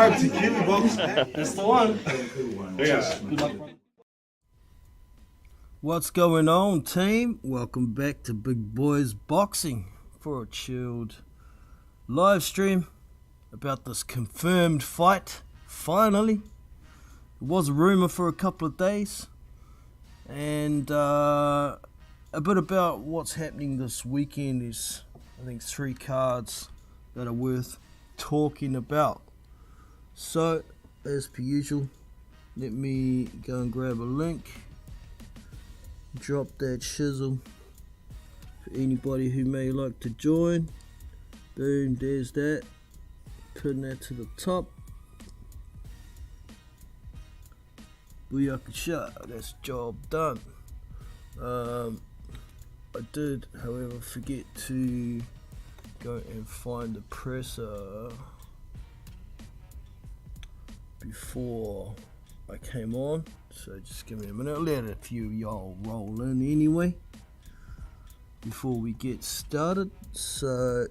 subscribe to BBBoxing. That's the one. Yeah. Good luck. What's going on, team? Welcome back to Big Boys Boxing for a chilled live stream about this confirmed fight. Finally, it was a rumor for a couple of days, and a bit about what's happening this weekend is, I think, 3 cards that are worth talking about. So, as per usual, let me go and grab a link, drop that shizzle for anybody who may like to join. Boom, there's that. Putting that to the top. Booyaka shot, that's job done. I did, however, forget to go and find the presser before I came on, so just give me a minute. I'll let a few of y'all roll in anyway before we get started. So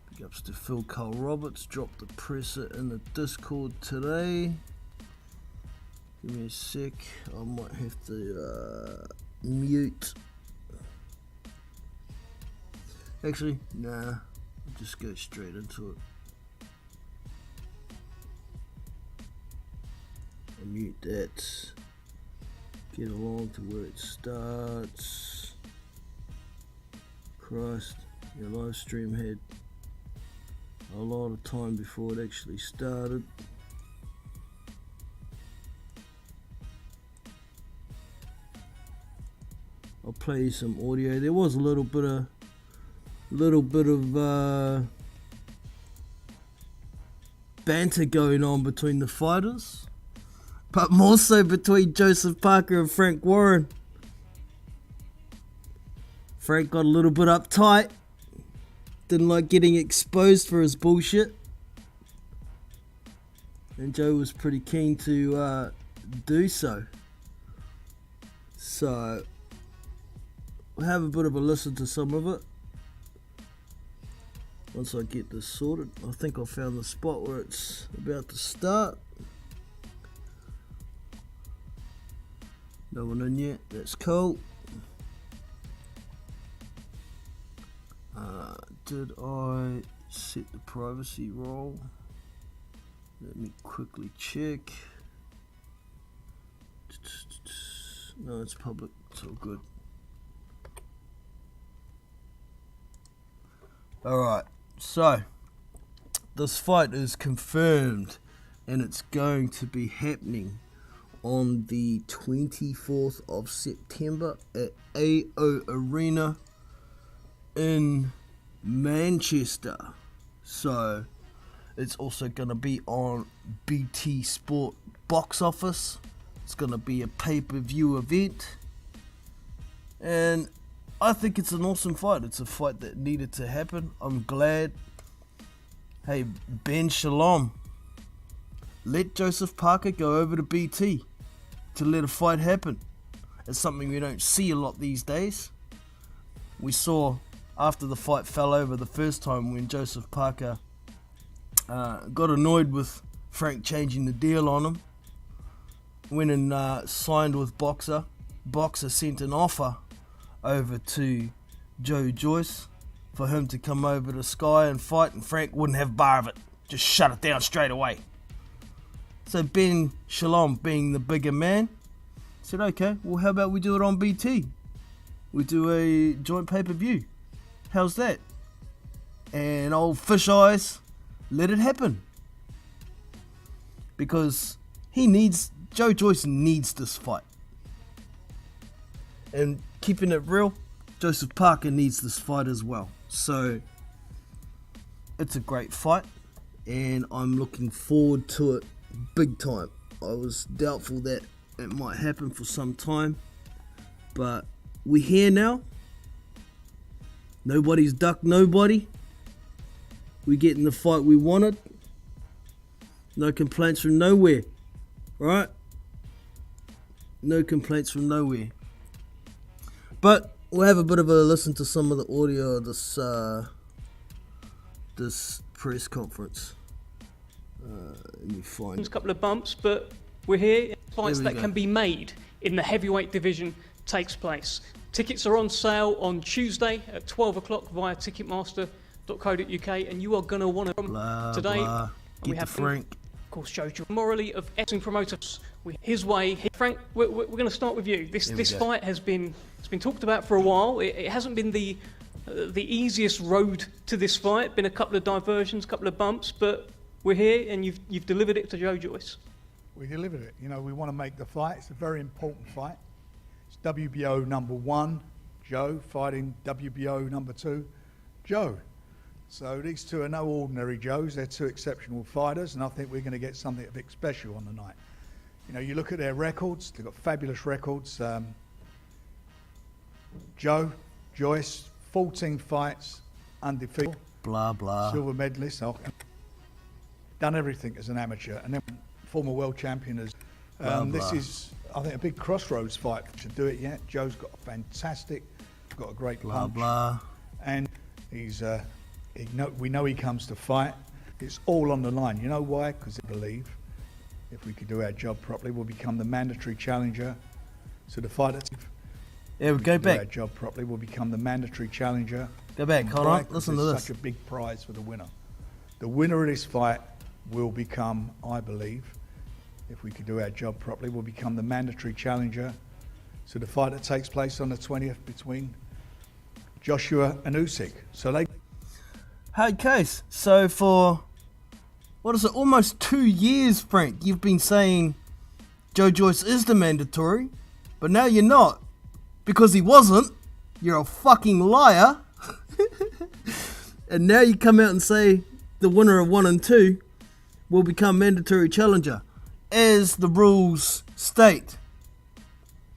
big ups to Phil Carl Roberts, dropped the presser in the Discord today. Give me a sec, I might have to mute. Actually, nah, I'll just go straight into it. I'll mute that. Get along to where it starts. Christ, your live stream had a lot of time before it actually started. I'll play you some audio. There was a little bit of banter going on between the fighters, but more so between Joseph Parker and Frank Warren. Frank got a little bit uptight, didn't like getting exposed for his bullshit, and Joe was pretty keen to do so. So we'll have a bit of a listen to some of it. Once I get this sorted, I think I found the spot where it's about to start. No one in yet, that's cool. Did I set the privacy role? Let me quickly check. No, it's public, it's all good. Alright, so this fight is confirmed and it's going to be happening on the 24th of September at AO Arena in Manchester. So it's also going to be on BT Sport box office. It's going to be a pay-per-view event, and I think it's an awesome fight. It's a fight that needed to happen. I'm glad. Hey, Ben Shalom, let Joseph Parker go over to BT to let a fight happen. It's something we don't see a lot these days. We saw after the fight fell over the first time when Joseph Parker got annoyed with Frank changing the deal on him. Went and signed with Boxer. Boxer sent an offer over to Joe Joyce for him to come over to Sky and fight, and Frank wouldn't have a bar of it. Just shut it down straight away. So Ben Shalom, being the bigger man, said, okay, well, how about we do it on BT? We do a joint pay-per-view. How's that? And old Fish Eyes let it happen. Because Joe Joyce needs this fight. And keeping it real, Joseph Parker needs this fight as well. So it's a great fight, and I'm looking forward to it big time. I was doubtful that it might happen for some time, but we're here now. Nobody's ducked nobody. We're getting the fight we wanted. No complaints from nowhere, right? No complaints from nowhere. But we'll have a bit of a listen to some of the audio of this press conference. Let me find There's a couple of bumps, but we're here. Fights that go. can be made in the heavyweight division takes place. Tickets are on sale on Tuesday at 12 o'clock via ticketmaster.co.uk, and you are going to want to come today. blah. We Get have the Frank. of course, Joe Joyc, morally of excellent promoters. His way. Frank, we're going to start with you. This fight has been talked about for a while. It hasn't been the easiest road to this fight. Been a couple of diversions, a couple of bumps, but we're here, and you've delivered it to Joe Joyce. We delivered it. You know, we want to make the fight. It's a very important fight. It's WBO number 1, Joe, fighting WBO number 2, Joe. So these two are no ordinary Joes. They're two exceptional fighters, and I think we're going to get something a bit special on the night. You know, you look at their records. They've got fabulous records. Joe Joyce, 14 fights, undefeated. Blah, blah. Silver medalist. Done everything as an amateur, and then former world champion as. This is, I think, a big crossroads fight to do it yet. Joe's got a fantastic, got a great punch, Blah. and he's. We know he comes to fight. It's all on the line. You know why? Because I believe if we could do our job properly, we'll become the mandatory challenger. So the fighter. Yeah, we go do our back. job properly, we'll become the mandatory challenger. Go back. Hold on. 'Cause Listen to it's this. such a big prize for the winner. The winner of this fight will become, I believe, if we could do our job properly, we'll become the mandatory challenger. So the fight that takes place on the 20th between Joshua and Usyk. So they. Hey, Case. So for, what is it, almost 2 years, Frank, you've been saying Joe Joyce is the mandatory, but now you're not. Because he wasn't. You're a fucking liar. And now you come out and say the winner of 1 and 2 will become mandatory challenger, as the rules state.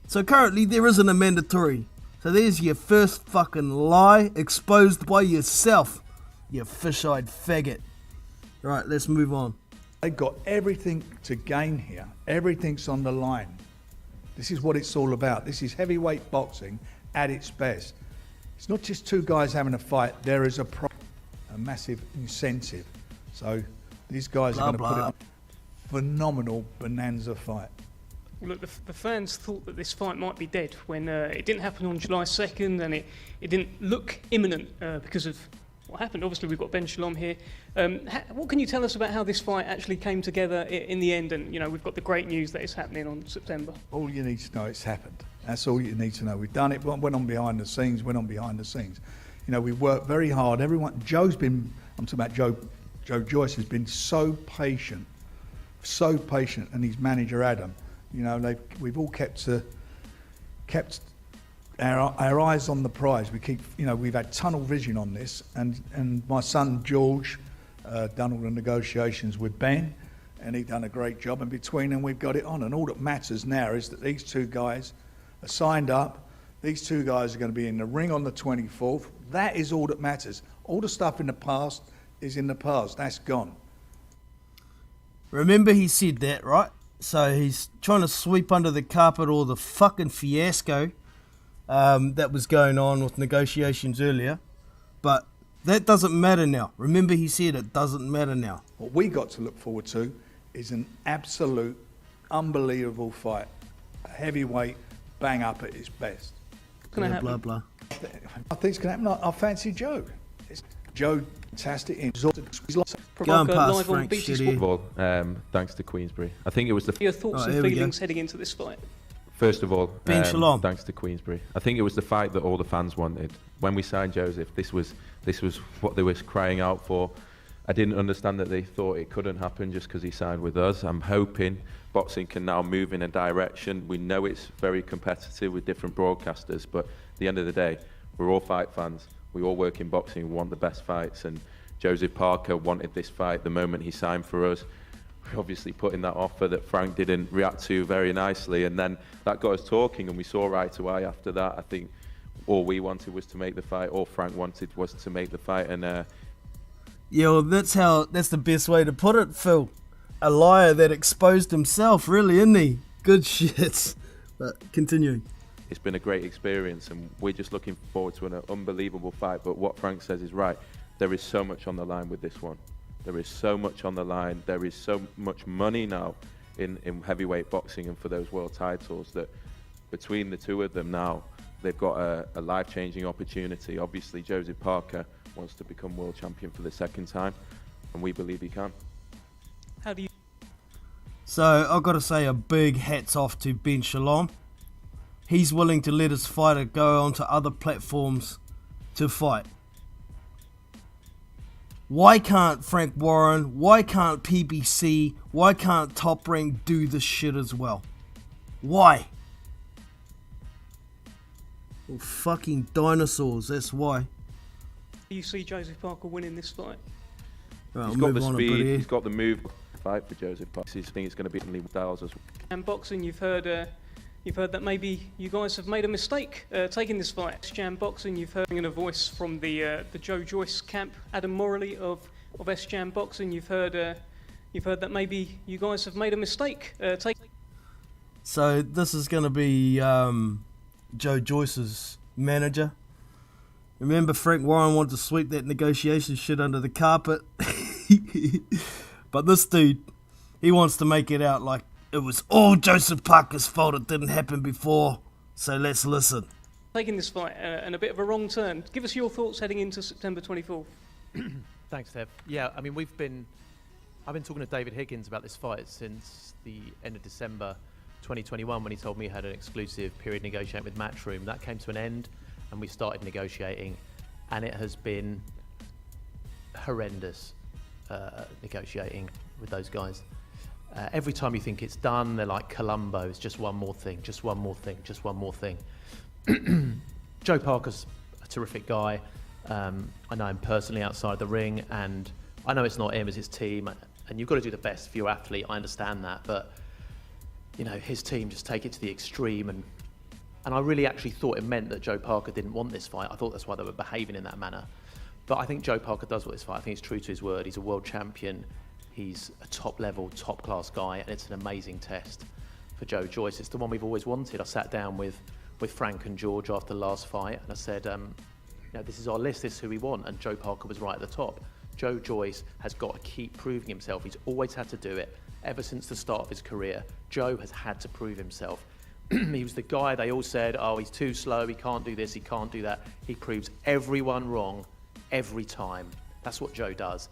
So currently there isn't a mandatory. So there's your first fucking lie exposed by yourself, you fish-eyed faggot. Right, let's move on. They've got everything to gain here. Everything's on the line. This is what it's all about. This is heavyweight boxing at its best. It's not just two guys having a fight. There is a massive incentive. So these guys are going to put it on a phenomenal bonanza fight. Look, the fans thought that this fight might be dead when it didn't happen on July 2nd, and it didn't look imminent because of what happened. Obviously, we've got Ben Shalom here. What can you tell us about how this fight actually came together in the end? And, you know, we've got the great news that it's happening on September. All you need to know, it's happened. That's all you need to know. We've done it, went on behind the scenes. You know, we've worked very hard. Everyone, I'm talking about Joe Joyce has been so patient, and his manager Adam. You know, we've all kept our eyes on the prize. We've had tunnel vision on this, and my son George done all the negotiations with Ben, and he done a great job. And between them, we've got it on. And all that matters now is that these two guys are signed up. These two guys are going to be in the ring on the 24th. That is all that matters. All the stuff in the past is in the past. That's gone. Remember he said that, right? So he's trying to sweep under the carpet all the fucking fiasco that was going on with negotiations earlier. But that doesn't matter now. Remember he said it doesn't matter now. What we got to look forward to is an absolute, unbelievable fight. A heavyweight bang up at its best. What's going to happen? Blah, blah. I think it's going to happen. I fancy Joe. It's Joe, fantastic. Go and pass, live on Frank, BT shitty. Sport. thanks to Queensbury. I think it was the Your thoughts and here we go. feelings heading into this fight? first of all, Ben Shalom. thanks to Queensbury. I think it was the fight that all the fans wanted. When we signed Joseph, this was what they were crying out for. I didn't understand that they thought it couldn't happen just because he signed with us. I'm hoping boxing can now move in a direction. We know it's very competitive with different broadcasters, but at the end of the day, we're all fight fans. We all work in boxing, we want the best fights, and Joseph Parker wanted this fight the moment he signed for us. We obviously put in that offer that Frank didn't react to very nicely, and then that got us talking, and we saw eye to eye after that. I think all we wanted was to make the fight, all Frank wanted was to make the fight, and yeah, well, that's the best way to put it, Phil. A liar that exposed himself, really, isn't he? Good shit. But continuing. it's been a great experience, and we're just looking forward to an unbelievable fight. But what Frank says is right. There is so much on the line with this one. There is so much on the line. There is so much money now in heavyweight boxing and for those world titles that between the two of them now, they've got a life-changing opportunity. Obviously, Joseph Parker wants to become world champion for the second time, and we believe he can. How do you? So I've got to say a big hats off to Ben Shalom. He's willing to let his fighter go onto other platforms to fight. Why can't Frank Warren, why can't PBC, why can't Top Rank do this shit as well? Why? Well, fucking dinosaurs, that's why. Do you see Joseph Parker winning this fight? Right, He's got the speed, he's got the move to fight for Joseph Parker. I think it's going to be Lee Styles as well. And boxing, you've heard that maybe you guys have made a mistake taking this fight. Jam Boxing, you've heard a voice from the Joe Joyce camp, Adam Morley of Jam Boxing. You've heard that maybe you guys have made a mistake taking. So this is going to be Joe Joyce's manager. Remember, Frank Warren wanted to sweep that negotiation shit under the carpet, but this dude, he wants to make it out like it was all Joseph Parker's fault. It didn't happen before. So let's listen. Taking this fight and a bit of a wrong turn. Give us your thoughts heading into September 24th. Thanks, Dev. Yeah, I mean, I've been talking to David Higgins about this fight since the end of December 2021 when he told me he had an exclusive period negotiating with Matchroom. That came to an end and we started negotiating, and it has been horrendous negotiating with those guys. Every time you think it's done, they're like Columbo. It's just one more thing, just one more thing, just one more thing. Joe Parker's a terrific guy. I know him personally outside the ring, and I know it's not him, it's his team. And you've got to do the best for your athlete. I understand that, but you know, his team just take it to the extreme. And I really actually thought it meant that Joe Parker didn't want this fight. I thought that's why they were behaving in that manner. But I think Joe Parker does want this fight. I think he's true to his word. He's a world champion. He's a top-level, top-class guy, and it's an amazing test for Joe Joyce. It's the one we've always wanted. I sat down with Frank and George after the last fight, and I said, you know, this is our list, this is who we want, and Joe Parker was right at the top. Joe Joyce has got to keep proving himself. He's always had to do it. Ever since the start of his career, Joe has had to prove himself. He was the guy they all said, oh, he's too slow, he can't do this, he can't do that. He proves everyone wrong every time. That's what Joe does.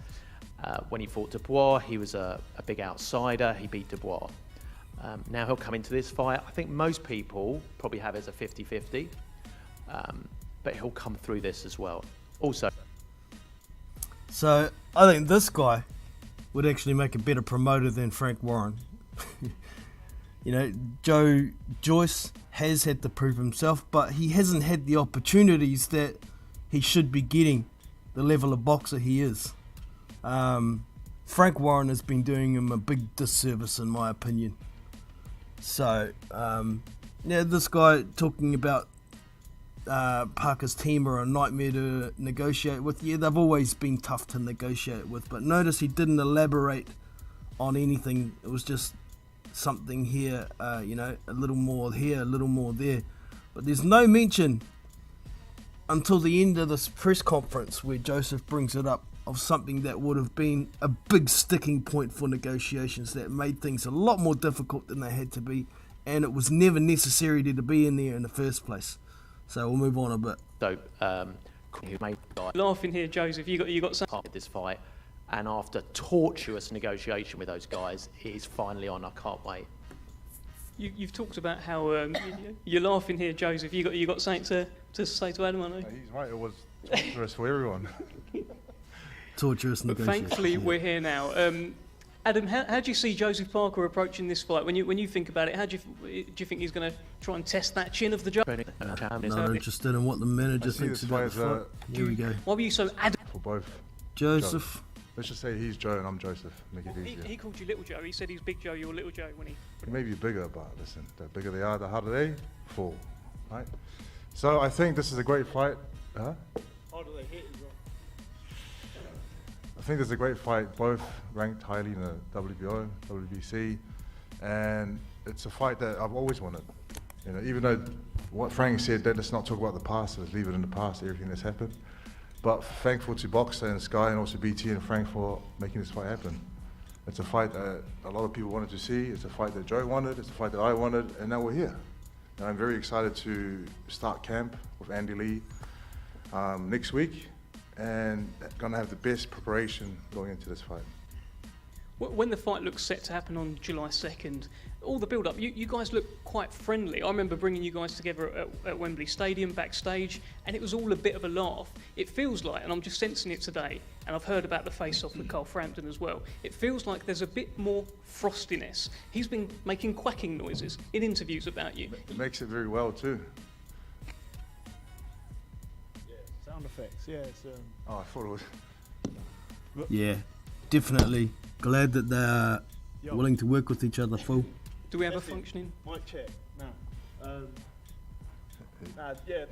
When he fought Dubois, he was a big outsider. He beat Dubois. Now he'll come into this fight. I think most people probably have it as a 50-50, but he'll come through this as well. Also, So I think this guy would actually make a better promoter than Frank Warren. You know, Joe Joyce has had to prove himself, but he hasn't had the opportunities that he should be getting, the level of boxer he is. Frank Warren has been doing him a big disservice, in my opinion. So, yeah, this guy talking about Parker's team are a nightmare to negotiate with. Yeah, they've always been tough to negotiate with, but notice he didn't elaborate on anything. It was just something here, you know, a little more here, a little more there. But there's no mention until the end of this press conference where Joseph brings it up of something that would have been a big sticking point for negotiations that made things a lot more difficult than they had to be, and it was never necessary to be in there in the first place. So we'll move on a bit. so who made Laughing here, Joseph. You got some. this fight, and after tortuous negotiation with those guys, it is finally on. I can't wait. You've talked about how you're laughing here, Joseph. You got something to say to Adam, I know. He's right, it was torturous for everyone. Torturous But negotiations. thankfully, we're here now. Adam, how do you see Joseph Parker approaching this fight? When you think about it, do you think he's going to try and test that chin of the judge? Not interested in what the manager I see thinks this about fight the as fight. Here we go. Why were you so adamant? For both. Joseph. Let's just say he's Joe and I'm Joseph. Make it easier. He called you Little Joe. He said he's Big Joe, you're Little Joe when he. He may be bigger, but listen, the bigger they are, the harder they fall, right? So I think this is a great fight. Huh? Harder they hit as well. I think this is a great fight, both ranked highly in the WBO, WBC, and it's a fight that I've always wanted. You know, even though what Frank said, that let's not talk about the past, let's leave it in the past, everything that's happened. But thankful to Boxer and Sky and also BT and Frank for making this fight happen. It's a fight that a lot of people wanted to see. It's a fight that Joe wanted. It's a fight that I wanted, and now we're here. And I'm very excited to start camp with Andy Lee next week, and gonna have the best preparation going into this fight. When the fight looks set to happen on July 2nd, all the build-up, you guys look quite friendly. I remember bringing you guys together at Wembley Stadium backstage, and it was all a bit of a laugh. It feels like, and I'm just sensing it today, and I've heard about the face-off with Carl Frampton as well, it feels like there's a bit more frostiness. He's been making quacking noises in interviews about you. It makes it very well too. Yeah, sound effects, yeah. It's, Oh, I thought it was... Yeah, definitely. Glad that they're willing to work with each other, fool. Do we have a functioning? mic check, now. Yeah.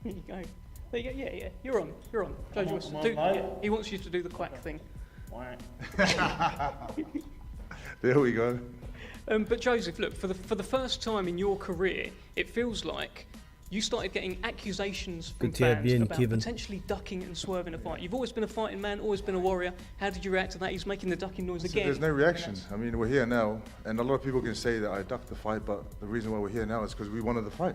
There you go. There you go. Yeah. You're on. Joe Joyce, he wants you to do the quack thing. There we go. But Joseph, look, for the first time in your career, it feels like you started getting accusations from fans about potentially ducking and swerving a fight. You've always been a fighting man, always been a warrior. How did you react to that? He's making the ducking noise again. There's no reaction. I mean, we're here now, and a lot of people can say that I ducked the fight, but the reason why we're here now is because we wanted the fight.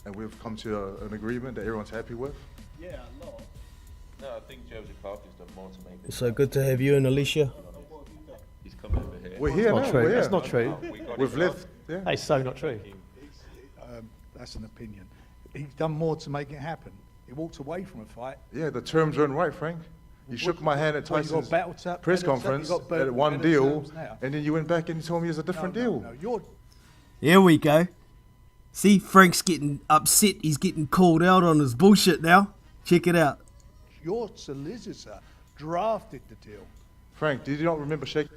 And we've come to an agreement that everyone's happy with. Yeah, a lot. No, I think Joseph Parker's done more to make this. So good to have you and Alicia. He's come over here. We're here now. Not true. We're here. That's not true. We've lived. Yeah. That's so not true. That's an opinion. He's done more to make it happen. He walked away from a fight. Yeah, the terms weren't right, Frank. You shook my hand at Tyson's press conference at one deal, and then you went back and told me it's a different deal. You're Here we go. See, Frank's getting upset. He's getting called out on his bullshit now. Check it out. your solicitor drafted the deal. Frank, did you not remember shaking?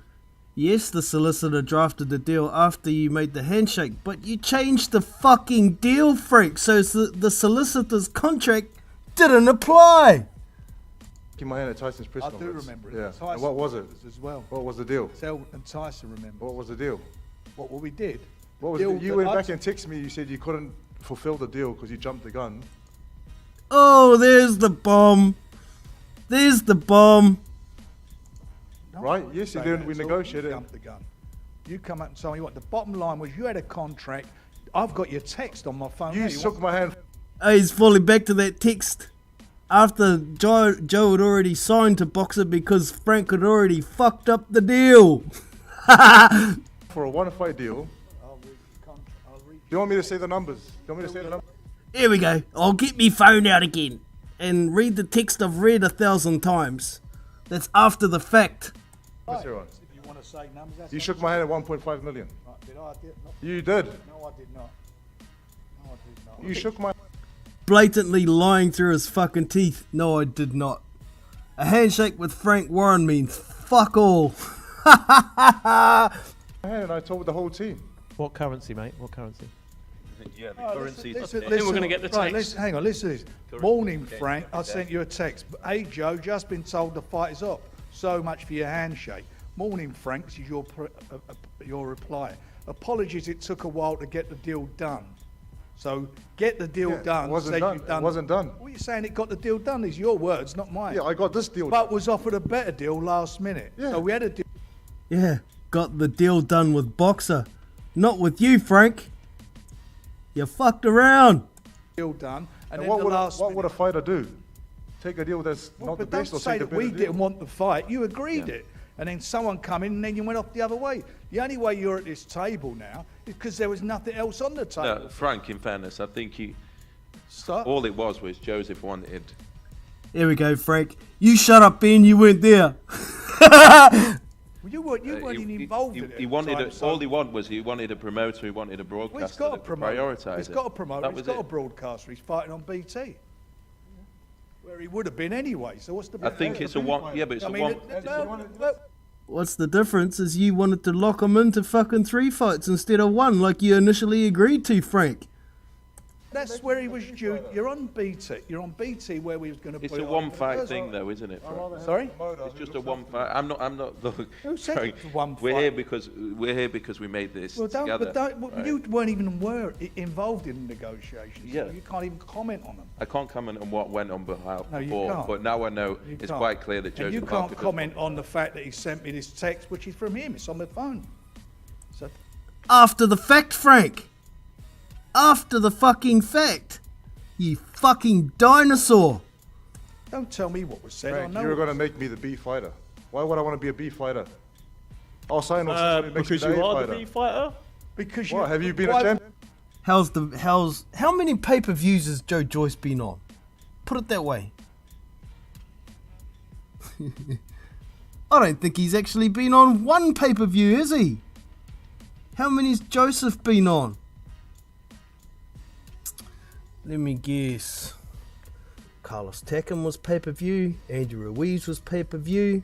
Yes, the solicitor drafted the deal after you made the handshake, but you changed the fucking deal, Frank, so the solicitor's contract didn't apply. My hand at Tyson's press I do conference. remember it. Yeah. Tyson And what was it? as well. What was the deal? Sel and Tyson remember. What was the deal? What we did. What was you went back and texted me. You said you couldn't fulfill the deal because you jumped the gun. Oh, there's the bomb. There's the bomb. No, Right? I didn't Yes, you say did. that We at all. negotiated. You jumped the gun. You come up and tell me what the bottom line was. You had a contract. I've got your text on my phone. You now. shook my hand. Oh, he's falling back to that text after Joe had already signed to Boxer because Frank had already fucked up the deal. For a one-fight deal. I'll read Do you want me to say the numbers? Do you want me to say the numbers? Here we go. I'll get me phone out again and read the text I've read 1,000 times. That's after the fact. What's your one? If you want to say numbers, that's You shook my hand at 1.5 million. right. Did I? Did not. You did. No, I did not. No, I did not. You shook my. Blatantly lying through his fucking teeth. No, I did not. A handshake with Frank Warren means fuck all. hand and I told the whole team. What currency, mate? What currency? Yeah, the Oh, currency. listen, I think we're gonna get the right, text. hang on, listen to this. Morning, Frank. I sent you a text. Hey, Joe, just been told the fight is up. So much for your handshake. Morning, Frank. This is your reply. Apologies, it took a while to get the deal done. So get the deal Yeah, done. it wasn't said done. you've done. It wasn't done. What are you saying? It got the deal done. These are your words, not mine. Yeah, I got this deal. But was offered a better deal last minute. Yeah. So we had a deal. Yeah, got the deal done with Boxer. Not with you, Frank. You fucked around. Done, and then what the would last what would a minute- fighter do? Take a deal that's Well, not the but don't best, or say take a that better we deal? didn't want the fight. You agreed it, and then someone come in, and then you went off the other way. The only way you're at this table now is because there was nothing else on the table. No, Frank, in fairness, I think Stop. all it was Joseph wanted. Here we go, Frank. You shut up, Ben. You weren't there. Well, you weren't even involved in it. He at the wanted time, so- all he wanted was he wanted a promoter, he wanted a Well, he's broadcaster got a that could promoter. prioritise He's it. got a promoter. That He's was got a it. broadcaster. He's fighting on BT, where he would have been anyway. So what's the? I think it's a one. Yeah, but it's I a mean, one. What's the difference is you wanted to lock him into fucking 3 fights instead of 1 like you initially agreed to, Frank. That's where he was due. You're on BT. You're on BT where we was going to It's put a it on one for the fight first thing, one. though, isn't it? Frank? Sorry? It's just a one fight. I'm not. Look, Who said Frank, it's one we're fight? here because we made this Well, together. Right? you weren't even involved in the negotiations. Yeah. So you can't even comment on them. I can't comment on what went on behalf No, you before, can't. but now I know You it's can't. quite clear that Joseph And you Parker can't does comment want- on the fact that he sent me this text, which is from him. It's on the phone. So After the fact, Frank. After the fucking fact. You fucking dinosaur. don't tell me what was said. Frank, I know you were what going to was make me the B fighter. Why would I want to be a B fighter? I'll sign on somebody who makes me Because the you A are fighter. the B fighter. because What, have you been why- a champion? How many pay-per-views has Joe Joyce been on? Put it that way. I don't think he's actually been on one pay-per-view, is he? How many's Joseph been on? Let me guess. Carlos Takam was pay-per-view. Andrew Ruiz was pay-per-view.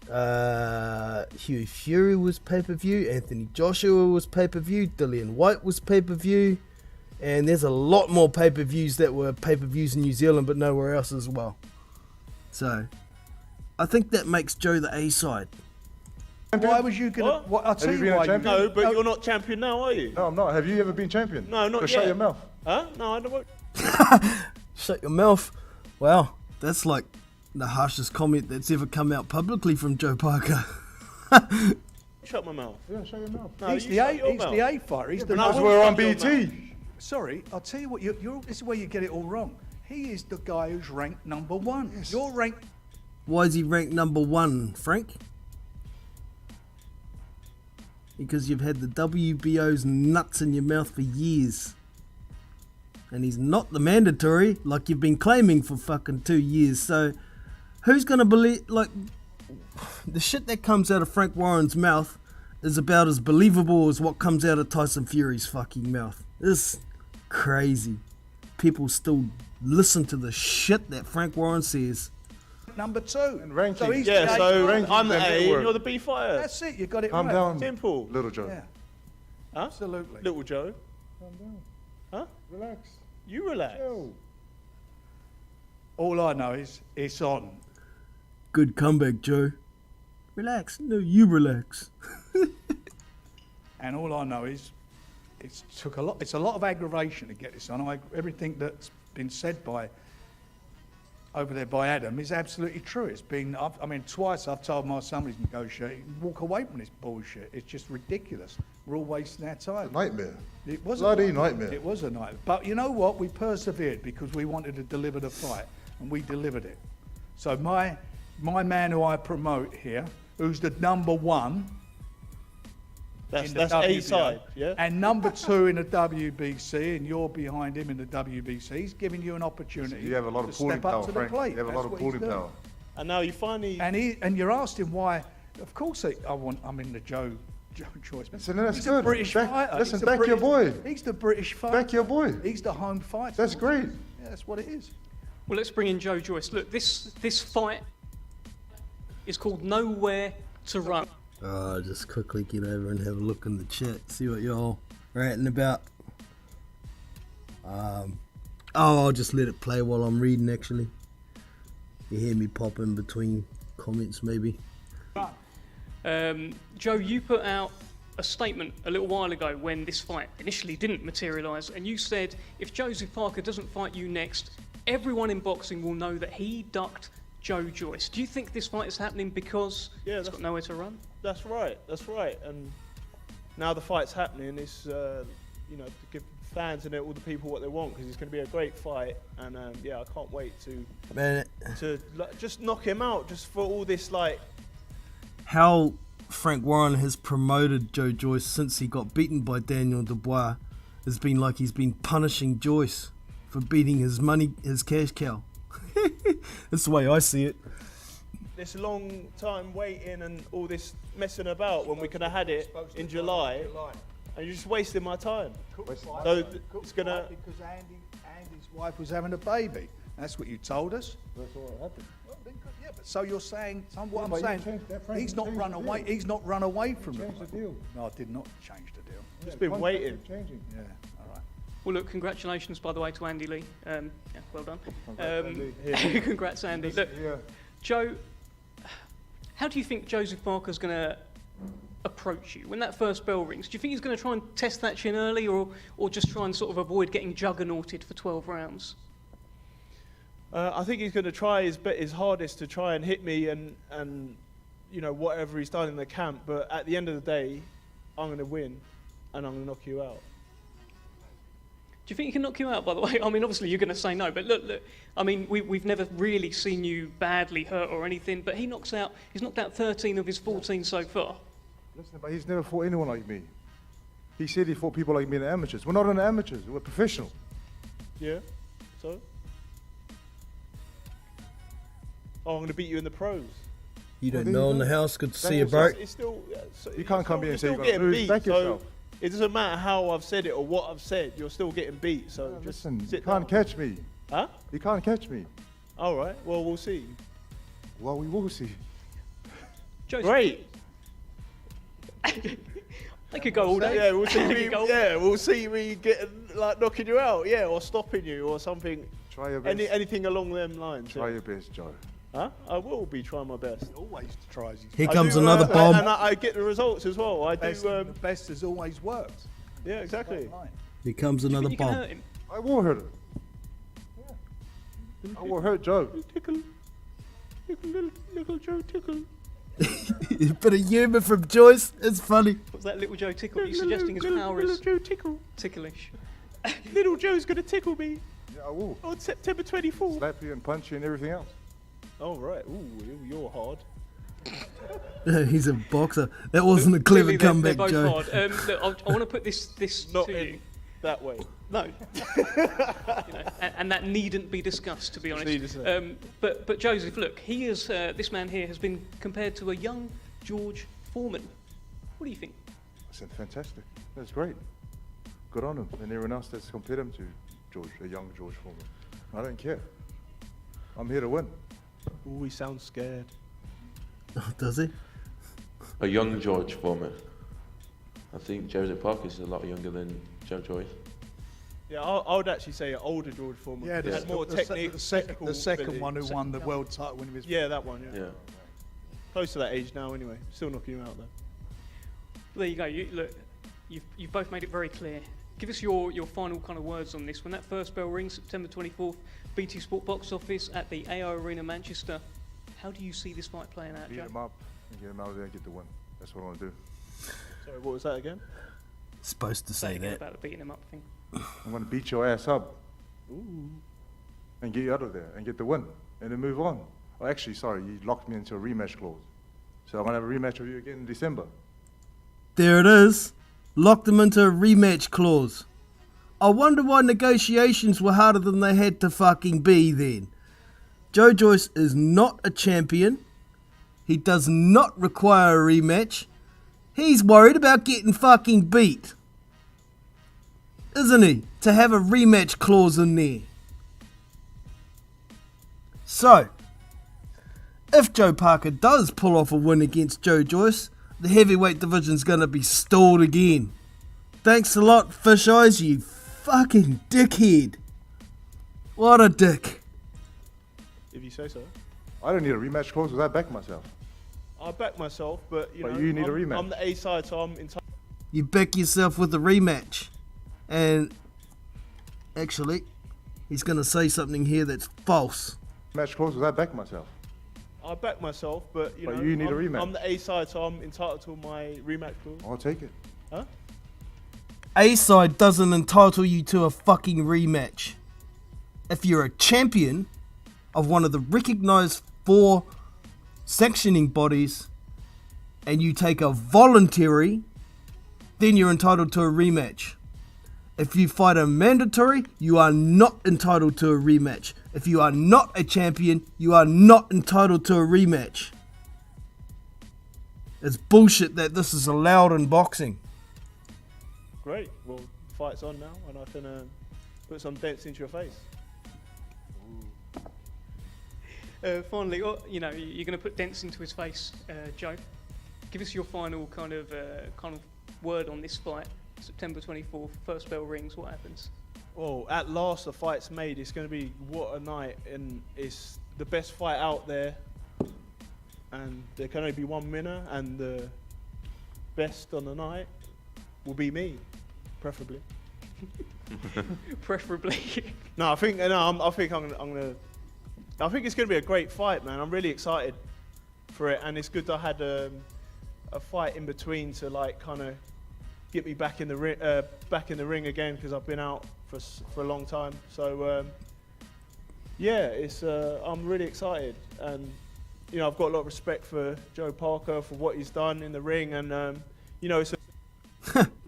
Huey Fury was pay-per-view. Anthony Joshua was pay-per-view. Dillian White was pay-per-view. And there's a lot more pay-per-views that were pay-per-views in New Zealand but nowhere else as well. So, I think that makes Joe the A-side. Why was you going to... What? I'll tell you you been a why. champion? No, but you're not champion now, are you? No, I'm not. Have you ever been champion? No, not Just yet. shut your mouth. Huh? No, I don't. Shut your mouth. Wow, that's like the harshest comment that's ever come out publicly from Joe Parker. Shut my mouth. Yeah, shut your mouth. No, He's you the shut A. your He's mouth. the A fighter. He's the but I Because will we're on shut your BT. mouth. Sorry, I'll tell you what. This is where you get it all wrong. He is the guy who's ranked number one. You're ranked. Why is he ranked number one, Frank? Because you've had the WBO's nuts in your mouth for years. And he's not the mandatory like you've been claiming for fucking 2 years. So who's going to believe, like, the shit that comes out of Frank Warren's mouth is about as believable as what comes out of Tyson Fury's fucking mouth. It's crazy. People still listen to the shit that Frank Warren says. Number two. And ranking. So he's Yeah, the A so fighter. I'm the and A network. and you're the B fighter. That's it. You got it Calm right. down, Simple. little Joe. Yeah, Huh? absolutely. Little Joe. Calm down. Huh? Relax. You relax. Chill. All I know is it's on. Good comeback, Joe. Relax. No, you relax. And all I know is it's took a lot. It's a lot of aggravation to get this on. Everything that's been said by over there by Adam is absolutely true. It's been. I mean, twice I've told my son he's negotiating. Walk away from this bullshit. It's just ridiculous. We're all wasting our time. Nightmare. It was Bloody a nightmare. It was a nightmare. But you know what? We persevered because we wanted to deliver the fight, and we delivered it. So my man who I promote here, who's the number one. That's in the A WBO, side, yeah. and number two in the WBC, and you're behind him in the WBC. He's giving you an opportunity. You have a lot to of pulling step up power, to Frank. the plate. You have a That's lot of what he's pulling doing. power. And now you finally. And you're asking why. Of course, I'm in the Joe Joyce. Listen, that's he's good. a British fighter. Listen, He's a back your British- boy. He's the British fighter. Back your boy. He's the home fighter. That's great. Yeah, that's what it is. Well, let's bring in Joe Joyce. Look, this fight is called Nowhere to Run. I'll just quickly get over and have a look in the chat, see what y'all ranting about. I'll just let it play while I'm reading, actually. You hear me pop in between comments, maybe. Joe, you put out a statement a little while ago when this fight initially didn't materialise, and you said if Joseph Parker doesn't fight you next, everyone in boxing will know that he ducked Joe Joyce. Do you think this fight is happening because it's got nowhere to run? That's right. That's right. And now the fight's happening. It's to give fans and all the people what they want because it's going to be a great fight. And I can't wait to just knock him out just for all this How Frank Warren has promoted Joe Joyce since he got beaten by Daniel Dubois has been like he's been punishing Joyce for beating his cash cow. That's the way I see it. this long time waiting and all this messing about when we could have had it in July, and you're just wasting my time. So it's gonna. Because Andy's wife was having a baby. That's what you told us. That's what happened. Well, then good, yeah, but so you're saying, what I'm but you saying, changed that, Frank. he's You not changed run the away. deal. He's not run away from it. Change the deal. No, I did not change the deal. Just been waiting. Changing. Yeah, all right. Well, look, congratulations, by the way, to Andy Lee. Yeah, well done. Congrats, Andy. Look, Joe, how do you think Joseph Parker's going to approach you when that first bell rings? Do you think he's going to try and test that chin early, or just try and sort of avoid getting juggernauted for 12 rounds? I think he's going to try his hardest to try and hit me and whatever he's done in the camp. But at the end of the day, I'm going to win, and I'm going to knock you out. Do you think he can knock you out, by the way? I mean, obviously you're going to say no, but look, I mean, we've never really seen you badly hurt or anything, but he's knocked out 13 of his 14 so far. Listen, but he's never fought anyone like me. He said he fought people like me in the amateurs. We're not in the amateurs, we're professional. Yeah, so? Oh, I'm going to beat you in the pros. You don't know in the house, good to see you, bro. It's still, you can't come here and say you're going to lose. Back yourself. It doesn't matter how I've said it or what I've said, you're still getting beat, so just listen, sit you can't down. catch me. Huh? You can't catch me. All right, well, we'll see. Well, we will see. Joseph, Great. They could go all day. Yeah, we'll see me getting, knocking you out, or stopping you or something. Try your best. Anything along them lines. Try your best, Joe. Huh? I will be trying my best. He always tries his Here best. comes another bomb. And I get the results as well. The best has always worked. Yeah, exactly. Here comes Do you another think you can bomb. hurt him? I will hurt him. I will hurt Joe. Tickle, little Joe, tickle. Bit of humour from Joyce. It's funny. What's that little Joe tickle? Are you suggesting his power is Little Joe tickle. ticklish? Little Joe's gonna tickle me Yeah, I will. on September 24th. Slap you and punch you and everything else. Oh right. Ooh, you're hard. He's a boxer. That wasn't a clever Clearly comeback, they're Joe. both hard. Look, I want to put this Not to in you. that way. No. And that needn't be discussed, to be honest. Needless to say. But Joseph, look, he is this man here has been compared to a young George Foreman. What do you think? I said, fantastic. That's great. Good on him. And everyone else that's compared him to George, a young George Foreman. I don't care. I'm here to win. Ooh, he sounds scared. Does he? A young George Foreman. I think Joseph Parker is a lot younger than Joe Joyce. Yeah, I would actually say an older George Foreman. Yeah, Had more technique. the second one who won the world title when he was. Yeah, that one. Yeah. Yeah. Close to that age now, anyway. Still knocking you out though. There you go. You've both made it very clear. Give us your final kind of words on this. When that first bell rings, September 24th, BT Sport box office at the AO Arena, Manchester. How do you see this fight playing out, Beat Joe? him up and get him out of there and get the win. That's what I want to do. Sorry, what was that again? Supposed to say Again that. about the beating him up thing. I'm going to beat your ass up. Ooh. And get you out of there and get the win. And then move on. Oh, actually, sorry, you locked me into a rematch clause. So I'm going to have a rematch with you again in December. There it is. Locked him into a rematch clause. I wonder why negotiations were harder than they had to fucking be then. Joe Joyce is not a champion. He does not require a rematch. He's worried about getting fucking beat. Isn't he? To have a rematch clause in there. So, if Joe Parker does pull off a win against Joe Joyce, the heavyweight division's going to be stalled again. Thanks a lot, Fish Eyes, you fucking dickhead. What a dick. If you say so. I don't need a rematch clause because I back myself. I back myself, but But you need a rematch. I'm the A side, so I'm entitled. You back yourself with a rematch. And actually, he's going to say something here that's false. Rematch clause because I back myself. I back myself, but But you need a rematch. I'm the A side, so I'm entitled to my rematch clause. I'll take it. Huh? A-side doesn't entitle you to a fucking rematch. If you're a champion of one of the recognised 4 sanctioning bodies and you take a voluntary, then you're entitled to a rematch. If you fight a mandatory, you are not entitled to a rematch. If you are not a champion, you are not entitled to a rematch. It's bullshit that this is allowed in boxing. Great. Well, fight's on now, and I can put some dents into your face. Finally, you're going to put dents into his face, Joe. Give us your final kind of word on this fight. September 24th, first bell rings. What happens? well, at last the fight's made. It's going to be what a night, and it's the best fight out there. And there can only be one winner, and the best on the night will be me, preferably. Preferably. No, I think it's going to be a great fight, man. I'm really excited for it, and it's good that I had a fight in between to like kind of get me back in the ring again, because I've been out for a long time. So yeah, I'm really excited, and you know, I've got a lot of respect for Joe Parker for what he's done in the ring, and you know, it's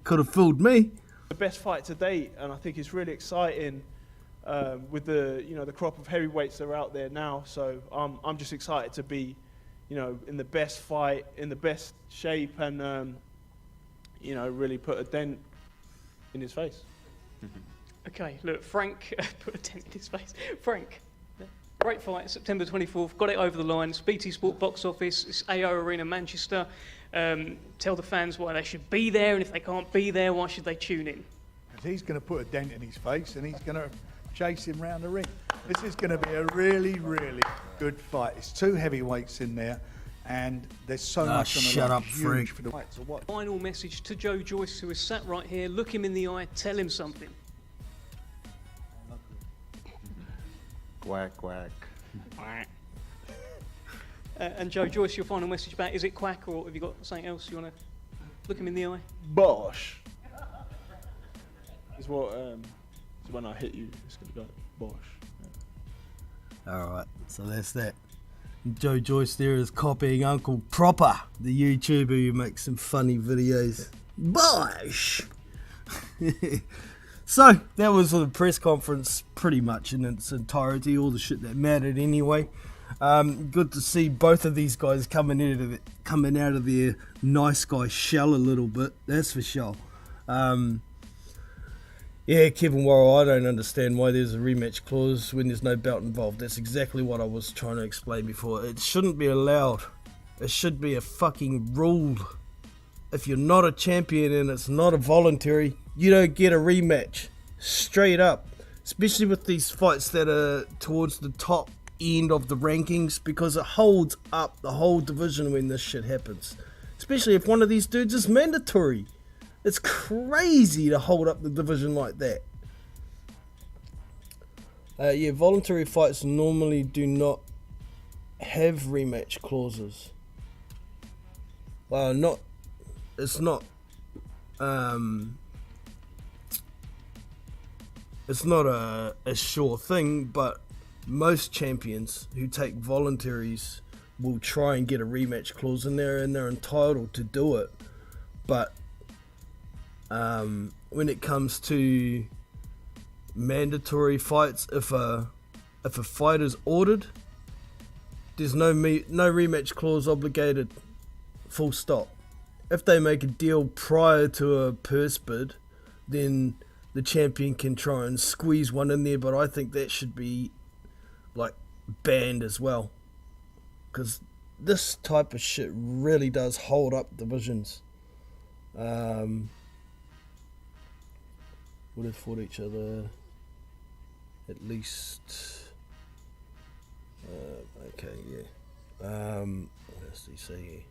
could have fooled me. The best fight to date, and I think it's really exciting with the crop of heavyweights that are out there now. So I'm just excited to be, you know, in the best fight, in the best shape, and you know, really put a dent in his face. Okay, look, Frank put a dent in his face. Frank, great fight, September 24th. Got it over the line. It's BT Sport box office. It's AO Arena, Manchester. Tell the fans why they should be there, and if they can't be there, why should they tune in? Because he's going to put a dent in his face, and he's going to chase him round the ring. This is going to be a really, really good fight. It's two heavyweights in there, and there's so much on the shut line. up, Huge freak. for the fight. So what? Final message to Joe Joyce, who is sat right here. Look him in the eye, tell him something. Quack, quack. And Joe Joyce, your final message back, is it quack, or have you got something else you want to look him in the eye? Bosh. Is what when I hit you, it's gonna go bosh. Yeah. Alright, so that's that. Joe Joyce there is copying Uncle Proper, the YouTuber who makes some funny videos. Bosh! So, that was the press conference pretty much in its entirety, all the shit that mattered anyway. Good to see both of these guys coming out of their nice guy shell a little bit, that's for sure. Yeah, Kevin Worrell, I don't understand why there's a rematch clause when there's no belt involved. That's exactly what I was trying to explain before. It shouldn't be allowed. It should be a fucking rule. If you're not a champion and it's not a voluntary, you don't get a rematch. Straight up. Especially with these fights that are towards the top end of the rankings, because it holds up the whole division when this shit happens. Especially if one of these dudes is mandatory. It's crazy to hold up the division like that. Yeah, voluntary fights normally do not have rematch clauses. Well, it's not a sure thing, but most champions who take voluntaries will try and get a rematch clause in there, and they're entitled to do it. But when it comes to mandatory fights, if a fight is ordered, there's no rematch clause obligated, full stop. If they make a deal prior to a purse bid, then the champion can try and squeeze one in there, but I think that should be like banned as well, because this type of shit really does hold up divisions. Would have fought each other at least. Okay, yeah. What else do you say here?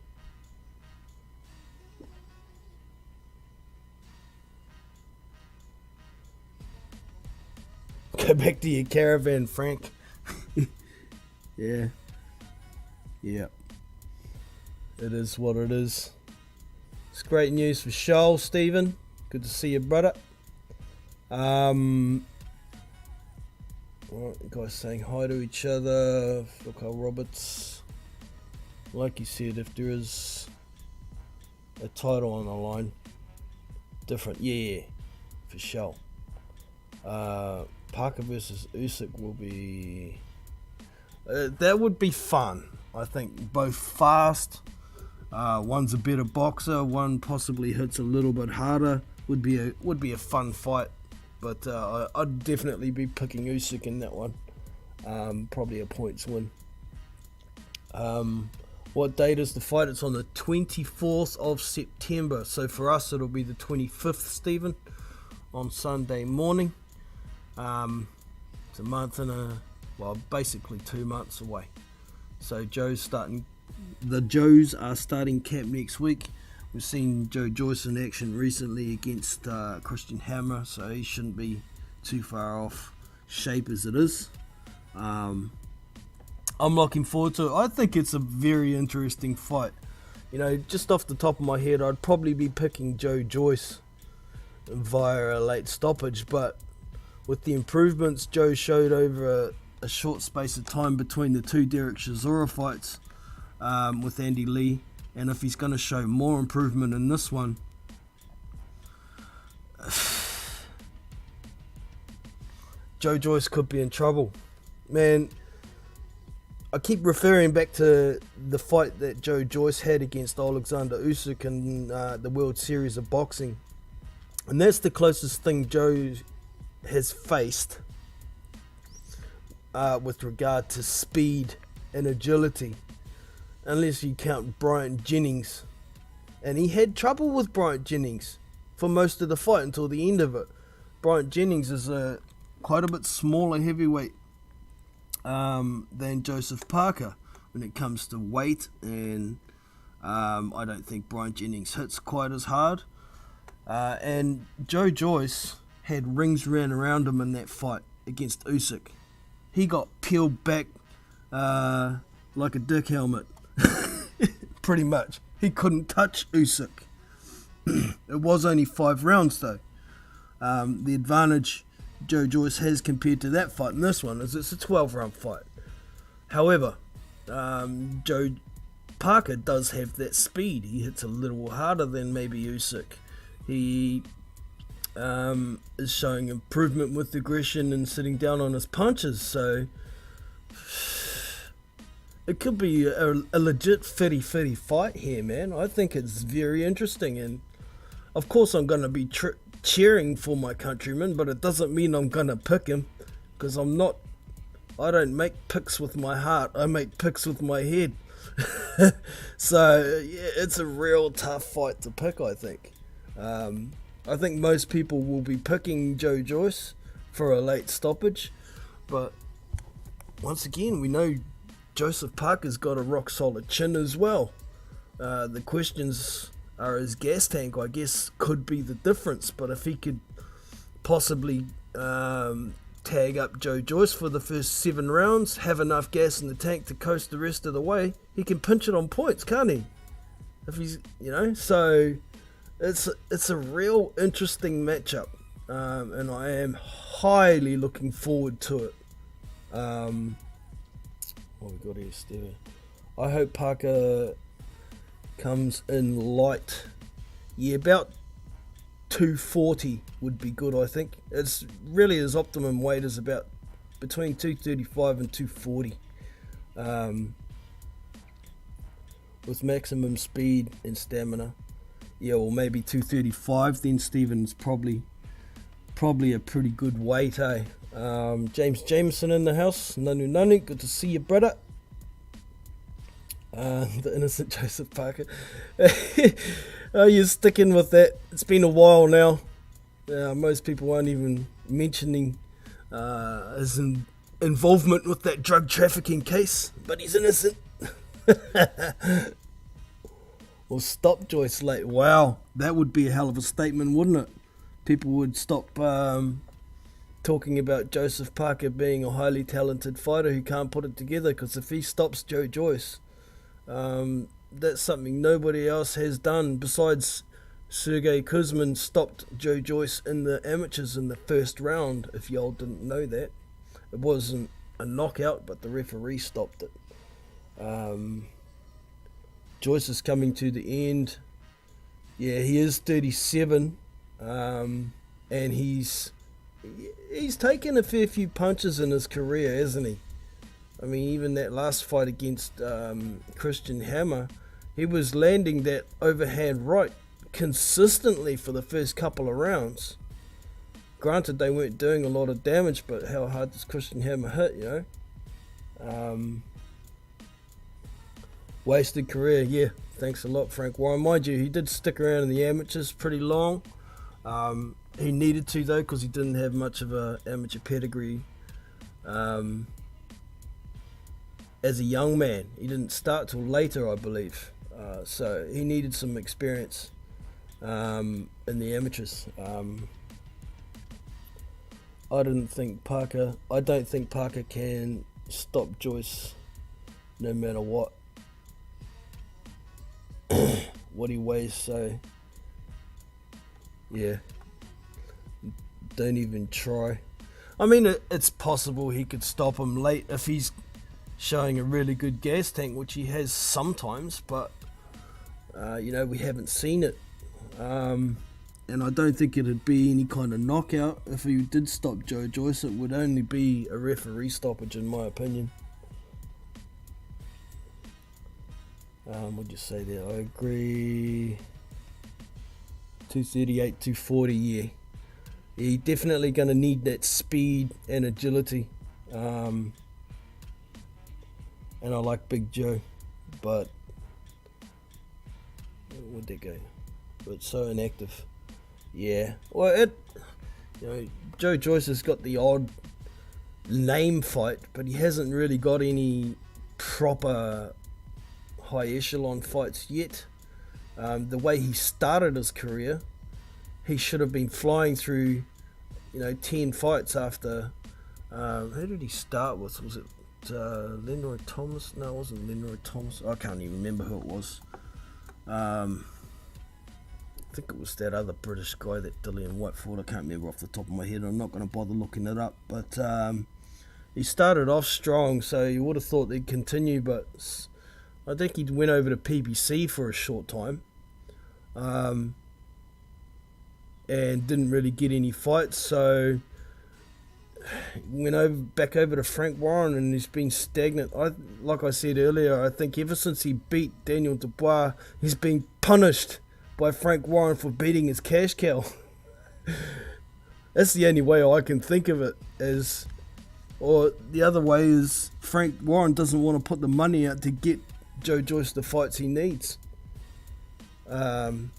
Go back to your caravan, Frank. Yeah. Yeah. It is what it is. It's great news for Shoal, Stephen. Good to see you, brother. Alright, guys saying hi to each other. Look how Roberts. Like you said, if there is a title on the line, different, yeah, for sure. Parker versus Usyk will be. That would be fun. I think both fast. One's a better boxer. One possibly hits a little bit harder. Would be a fun fight. But I'd definitely be picking Usyk in that one. Probably a points win. What date is the fight? It's on the 24th of September. So for us, it'll be the 25th, Stephen, on Sunday morning. It's a month and basically 2 months away. So the Joes are starting camp next week. We've seen Joe Joyce in action recently against Christian Hammer, so he shouldn't be too far off shape as it is. I'm looking forward to it. I think it's a very interesting fight. Just off the top of my head, I'd probably be picking Joe Joyce via a late stoppage, but with the improvements Joe showed over a short space of time between the two Derek Chisora fights with Andy Lee, and if he's going to show more improvement in this one, Joe Joyce could be in trouble. Man, I keep referring back to the fight that Joe Joyce had against Alexander Usyk in the World Series of Boxing. And that's the closest thing Joe has faced with regard to speed and agility. Unless you count Bryant Jennings. And he had trouble with Bryant Jennings for most of the fight until the end of it. Bryant Jennings is quite a bit smaller heavyweight than Joseph Parker when it comes to weight, and I don't think Bryant Jennings hits quite as hard. And Joe Joyce had rings ran around him in that fight against Usyk. He got peeled back like a dick helmet. Pretty much. He couldn't touch Usyk. It was only 5 rounds though. The advantage Joe Joyce has compared to that fight in this one is it's a 12-round fight. However, Joe Parker does have that speed. He hits a little harder than maybe Usyk. He is showing improvement with aggression and sitting down on his punches, so it could be a legit 50-50 fight here, man. I think it's very interesting, and of course I'm going to be cheering for my countryman, but it doesn't mean I'm going to pick him, because I don't make picks with my heart, I make picks with my head. So yeah, it's a real tough fight to pick, I think. I think most people will be picking Joe Joyce for a late stoppage, but once again, we know Joseph Parker's got a rock solid chin as well. The questions are his gas tank, I guess, could be the difference, but if he could possibly tag up Joe Joyce for the first 7 rounds, have enough gas in the tank to coast the rest of the way, he can pinch it on points, can't he? If he's, so it's a real interesting matchup, and I am highly looking forward to it. What we got here, Steve? I hope Parker comes in light. Yeah, about 240 would be good, I think. It's really his optimum weight is about between 235 and 240. With maximum speed and stamina. Yeah, or maybe 235, then Stephen's probably a pretty good weight, eh? James Jameson in the house. Nanu, good to see you, brother. The innocent Joseph Parker. Oh, you're sticking with that. It's been a while now. Most people aren't even mentioning his involvement with that drug trafficking case, but he's innocent. Well, stop Joyce late. Wow, that would be a hell of a statement, wouldn't it? People would stop talking about Joseph Parker being a highly talented fighter who can't put it together, because if he stops Joe Joyce, that's something nobody else has done besides Sergey Kuzmin stopped Joe Joyce in the amateurs in the first round, if y'all didn't know that. It wasn't a knockout, but the referee stopped it. Joyce is coming to the end. Yeah, he is 37, and he's taken a fair few punches in his career, hasn't he? I mean, even that last fight against Christian Hammer, he was landing that overhand right consistently for the first couple of rounds. Granted, they weren't doing a lot of damage, but how hard does Christian Hammer hit, Wasted career, yeah. Thanks a lot, Frank Warren. Mind you, he did stick around in the amateurs pretty long. He needed to though, because he didn't have much of a amateur pedigree. As a young man, he didn't start till later, I believe. So he needed some experience in the amateurs. I don't think Parker can stop Joyce, no matter what he weighs. So yeah, don't even try. I mean, it's possible he could stop him late if he's showing a really good gas tank, which he has sometimes, but we haven't seen it. And I don't think it'd be any kind of knockout. If he did stop Joe Joyce, it would only be a referee stoppage, in my opinion. What'd you say there? I agree. 238, 240, yeah. He's definitely going to need that speed and agility. And I like Big Joe, but where'd they go? But so inactive. Yeah. Well, Joe Joyce has got the odd name fight, but he hasn't really got any proper high echelon fights yet. The way he started his career, he should have been flying through, 10 fights after. Who did he start with? Was it Leroy Thomas? No, it wasn't Leroy Thomas. I can't even remember who it was. I think it was that other British guy, that Dillian Whiteford. I can't remember off the top of my head. I'm not going to bother looking it up. But he started off strong, so you would have thought they'd continue. But I think he went over to PBC for a short time. And didn't really get any fights. So he went back over to Frank Warren, and he's been stagnant. Like I said earlier, I think ever since he beat Daniel Dubois, he's been punished by Frank Warren for beating his cash cow. That's the only way I can think of it. Or the other way is Frank Warren doesn't want to put the money out to get Joe Joyce the fights he needs. And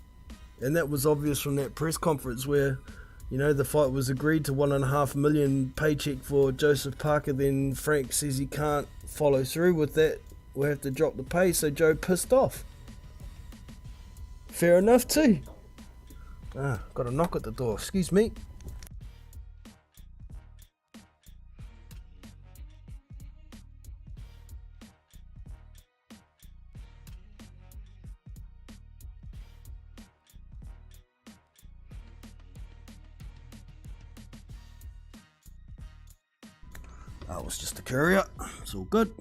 that was obvious from that press conference where, the fight was agreed to $1.5 million paycheck for Joseph Parker. Then Frank says he can't follow through with that. We'll have to drop the pay. So Joe pissed off. Fair enough too. Got a knock at the door. Excuse me. That was just a courier. It's all good.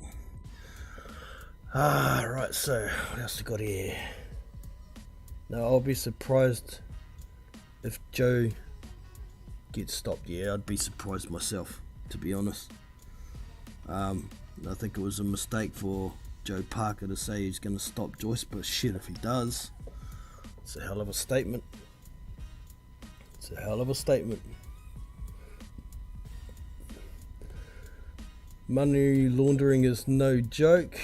Right, so what else we got here? Now, I'll be surprised if Joe gets stopped. Yeah, I'd be surprised myself, to be honest. I think it was a mistake for Joe Parker to say he's going to stop Joyce, but shit, if he does, it's a hell of a statement. It's a hell of a statement. Money laundering is no joke.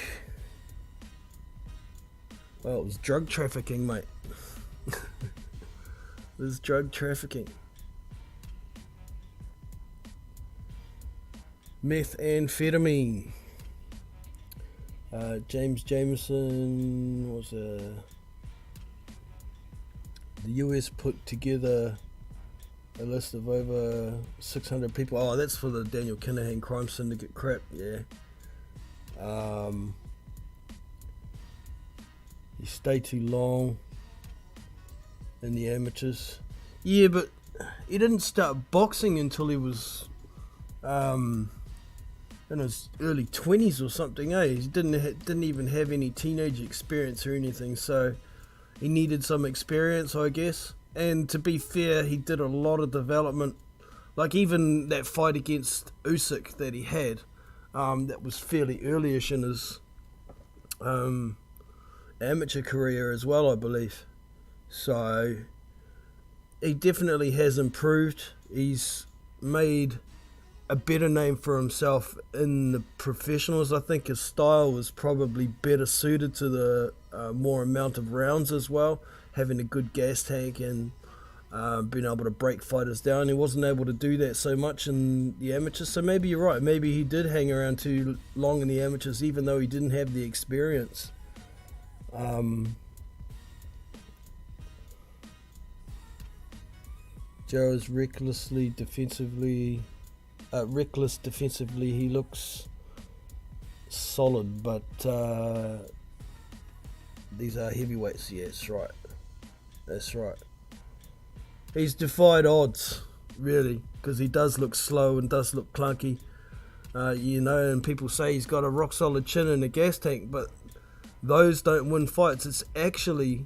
Well, it was drug trafficking, mate. It was drug trafficking. Methamphetamine. James Jameson was the US put together a list of over 600 people. Oh, that's for the Daniel Kinahan crime syndicate crap, yeah. You stay too long in the amateurs. Yeah, but he didn't start boxing until he was in his early 20s or something, eh? He didn't even have any teenage experience or anything, so he needed some experience, I guess. And to be fair, he did a lot of development. Like even that fight against Usyk that he had, that was fairly early-ish in his amateur career as well, I believe. So he definitely has improved. He's made a better name for himself in the professionals. I think his style was probably better suited to the more amount of rounds as well, having a good gas tank and being able to break fighters down. He wasn't able to do that so much in the amateurs, so maybe you're right. Maybe he did hang around too long in the amateurs, even though he didn't have the experience. Joe is reckless defensively. He looks solid, but these are heavyweights. Yeah, that's right. He's defied odds, really, because he does look slow and does look clunky. And people say he's got a rock solid chin and a gas tank, but those don't win fights. It's actually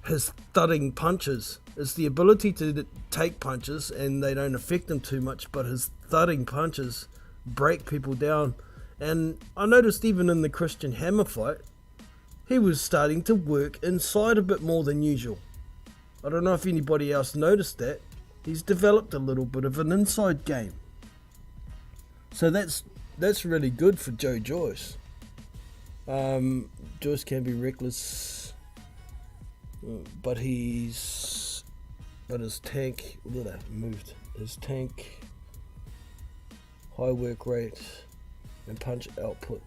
his thudding punches. It's the ability to take punches and they don't affect him too much, but his thudding punches break people down. And I noticed even in the Christian Hammer fight, he was starting to work inside a bit more than usual. I don't know if anybody else noticed that. He's developed a little bit of an inside game. So that's really good for Joe Joyce. Joyce can be reckless, but his tank, look at that, moved. His tank, high work rate, and punch output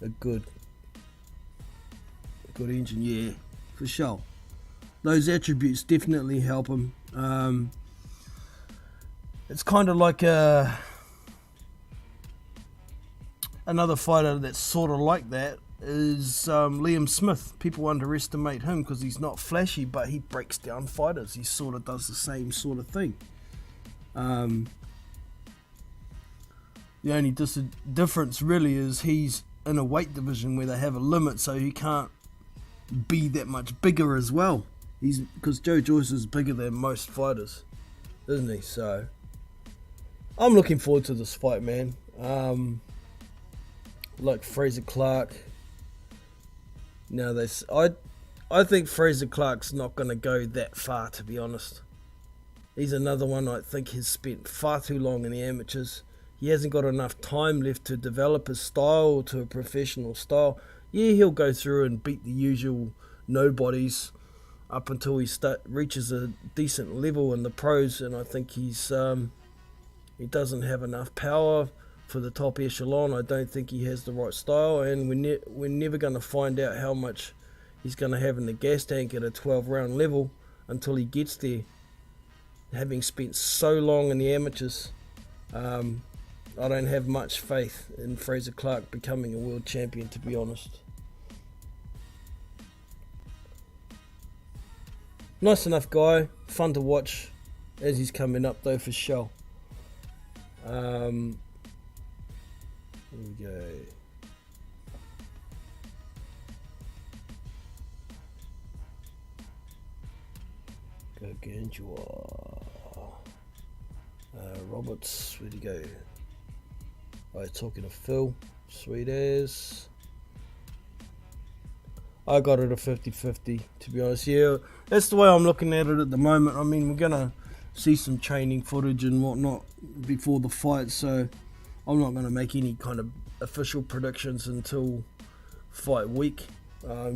a good engine, yeah, for sure. Those attributes definitely help him. It's kind of like another fighter that's sort of like that is Liam Smith. People underestimate him because he's not flashy, but he breaks down fighters. He sort of does the same sort of thing. The only difference really is he's in a weight division where they have a limit, so he can't be that much bigger as well. Because Joe Joyce is bigger than most fighters, isn't he? So I'm looking forward to this fight, man. Like Fraser Clark. Now I think Fraser Clark's not going to go that far, to be honest. He's another one I think has spent far too long in the amateurs. He hasn't got enough time left to develop his style to a professional style. Yeah, he'll go through and beat the usual nobodies up until he reaches a decent level in the pros, and I think he doesn't have enough power for the top echelon. I don't think he has the right style, and we're never going to find out how much he's going to have in the gas tank at a 12-round level until he gets there. Having spent so long in the amateurs, I don't have much faith in Fraser Clark becoming a world champion, to be honest. Nice enough guy, fun to watch as he's coming up though, for sure. Here we go. Gargantua. Roberts, where'd he go? Oh, talking to Phil. Sweet as. I got it a 50-50, to be honest. Yeah, that's the way I'm looking at it at the moment. I mean, we're going to see some training footage and whatnot before the fight, so I'm not going to make any kind of official predictions until fight week.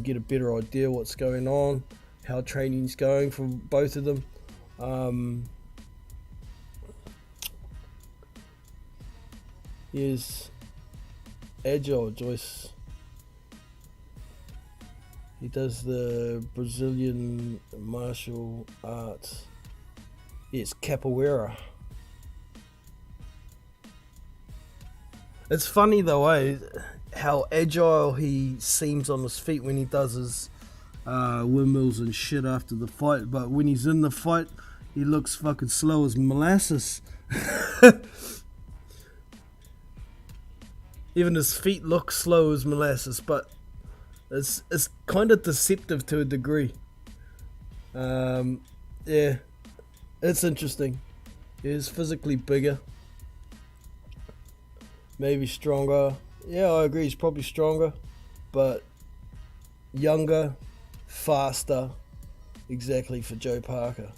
Get a better idea what's going on, how training's going for both of them. Here's Agile Joyce. He does the Brazilian martial arts. It's capoeira. It's funny though, how agile he seems on his feet when he does his windmills and shit after the fight, but when he's in the fight, he looks fucking slow as molasses. Even his feet look slow as molasses, but it's kind of deceptive to a degree. Yeah, it's interesting. He's physically bigger, maybe stronger. Yeah, I agree, he's probably stronger, but younger, faster, exactly for Joe Parker.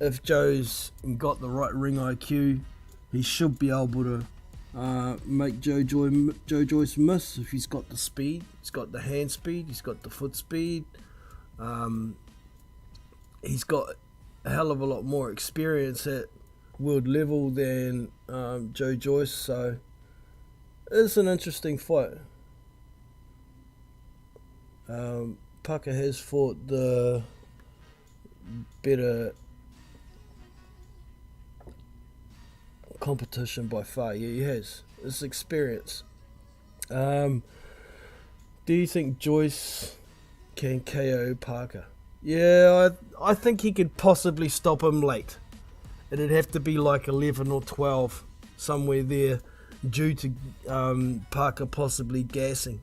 If Joe's got the right ring IQ, he should be able to make Joe Joyce miss if he's got the speed, he's got the hand speed, he's got the foot speed. He's got a hell of a lot more experience at world level than Joe Joyce, so it's an interesting fight. Parker has fought the better competition by far. Yeah, he has. It's experience. Do you think Joyce can KO Parker? Yeah, I think he could possibly stop him late. It'd have to be like 11 or 12, somewhere there, due to Parker possibly gassing,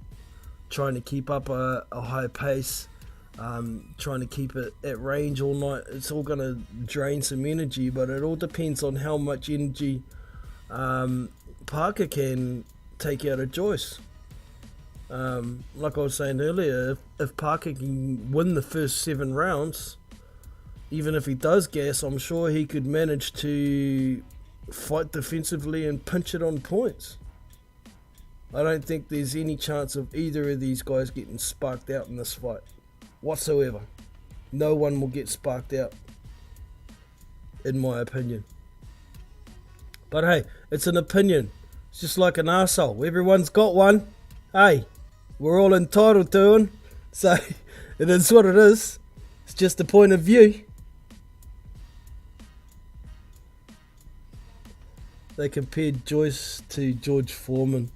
trying to keep up a high pace, trying to keep it at range all night. It's all going to drain some energy, but it all depends on how much energy Parker can take out of Joyce. Like I was saying earlier, if Parker can win the first 7 rounds, even if he does gas, I'm sure he could manage to fight defensively and pinch it on points. I don't think there's any chance of either of these guys getting sparked out in this fight whatsoever. No one will get sparked out, in my opinion. But hey, it's an opinion. It's just like an arsehole. Everyone's got one. Hey, we're all entitled to one. So it is what it is. It's just a point of view. They compared Joyce to George Foreman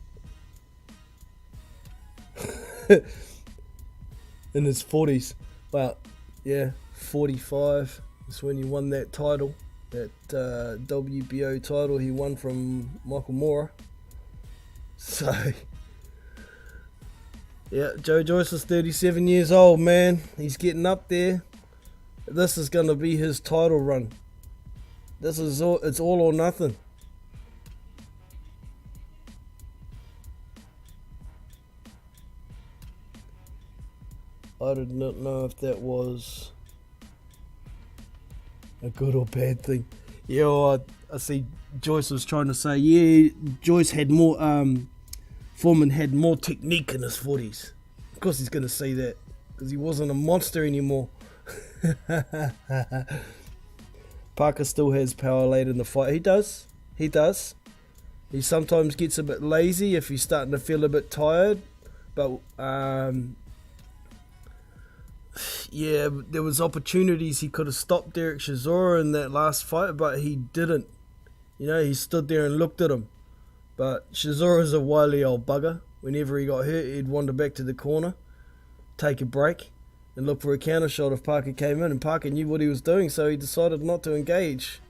in his 40s. Well, yeah, 45 is when he won that title, that WBO title he won from Michael Moorer. So, yeah, Joe Joyce is 37 years old, man. He's getting up there. This is going to be his title run. This is all, it's all or nothing. I did not know if that was a good or bad thing. Yeah, well, I see Joyce was trying to say, yeah, Joyce had more, Foreman had more technique in his 40s. Of course he's going to say that, because he wasn't a monster anymore. Parker still has power late in the fight. He does. He sometimes gets a bit lazy if he's starting to feel a bit tired. But, yeah, there was opportunities he could have stopped Derek Chisora in that last fight, but he didn't. You know, he stood there and looked at him. But Chisora's a wily old bugger. Whenever he got hurt, he'd wander back to the corner, take a break, and look for a counter shot if Parker came in. And Parker knew what he was doing, so he decided not to engage.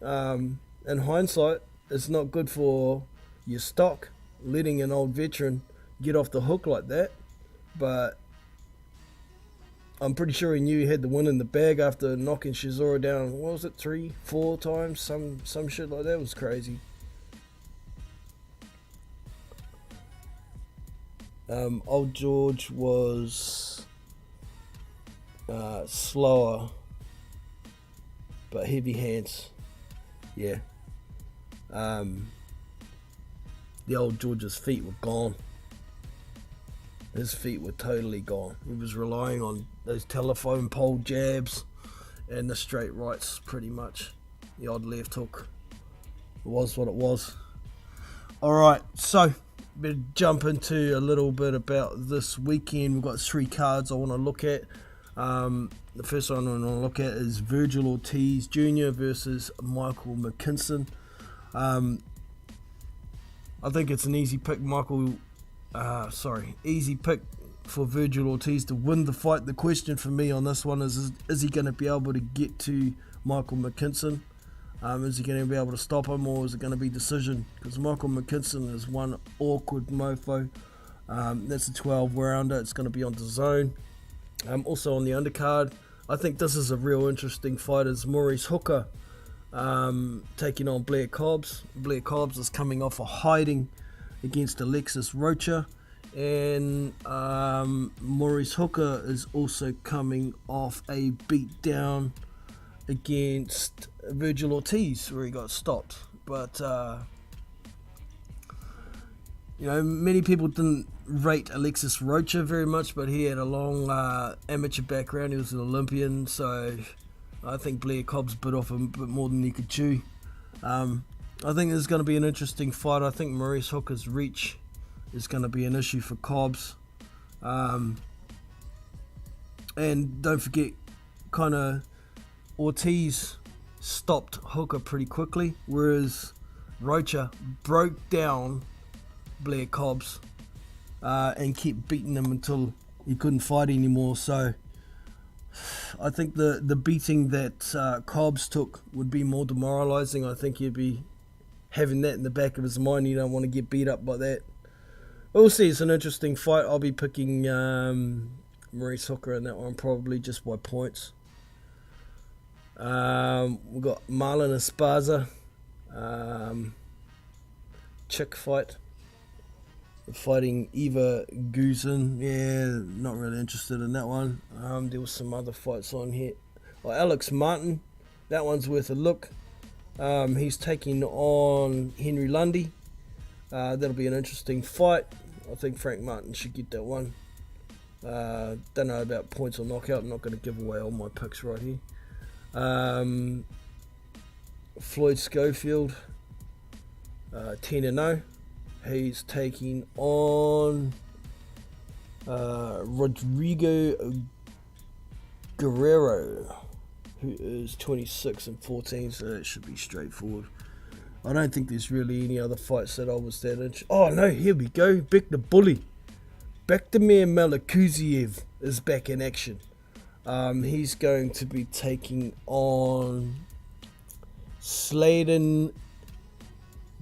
In hindsight, it's not good for your stock, letting an old veteran get off the hook like that. But I'm pretty sure he knew he had the win in the bag after knocking Chisora down, what was it, 3-4 times? Some shit like that. Was crazy. Old George was slower, but heavy hands. Yeah. The old George's feet were gone. His feet were totally gone. He was relying on those telephone pole jabs and the straight rights, pretty much. The odd left hook. It was what it was. Alright, so better jump into a little bit about this weekend. We've got 3 cards I want to look at. The first one I want to look at is Virgil Ortiz Jr. versus Michael McKinson. I think it's an easy pick. Easy pick for Virgil Ortiz to win the fight. The question for me on this one is he going to be able to get to Michael McKinson? Is he going to be able to stop him, or is it going to be decision? Because Michael McKinson is one awkward mofo. That's a 12-rounder. It's going to be on DAZN. Also on the undercard, I think this is a real interesting fight. Is Maurice Hooker taking on Blair Cobbs. Blair Cobbs is coming off a hiding against Alexis Rocha, and Maurice Hooker is also coming off a beatdown against Virgil Ortiz where he got stopped. But many people didn't rate Alexis Rocha very much, but he had a long amateur background. He was an Olympian, so I think Blair Cobbs bit off a bit more than he could chew. I think it's going to be an interesting fight. I think Maurice Hooker's reach is going to be an issue for Cobbs. And don't forget, kind of Ortiz stopped Hooker pretty quickly, whereas Rocha broke down Blair Cobbs and kept beating him until he couldn't fight anymore. So I think the beating that Cobbs took would be more demoralising. I think he'd be having that in the back of his mind. You don't want to get beat up by that. We'll see. It's an interesting fight. I'll be picking Maurice Hooker in that one, probably just by points. We've got Marlon Esparza, chick fight, fighting Eva Guzin. Yeah, not really interested in that one. There was some other fights on here. Alex Martin, that one's worth a look. He's taking on Henry Lundy. That'll be an interesting fight. I think Frank Martin should get that one. Don't know about points or knockout. I'm not going to give away all my picks right here. Floyd Schofield, 10-0. He's taking on Rodrigo Guerrero, who is 26-14, so that should be straightforward. I don't think there's really any other fights that I was that interested. Oh no, here we go. Beck the Bully. Bektamir Malakuziev is back in action. He's going to be taking on Sladen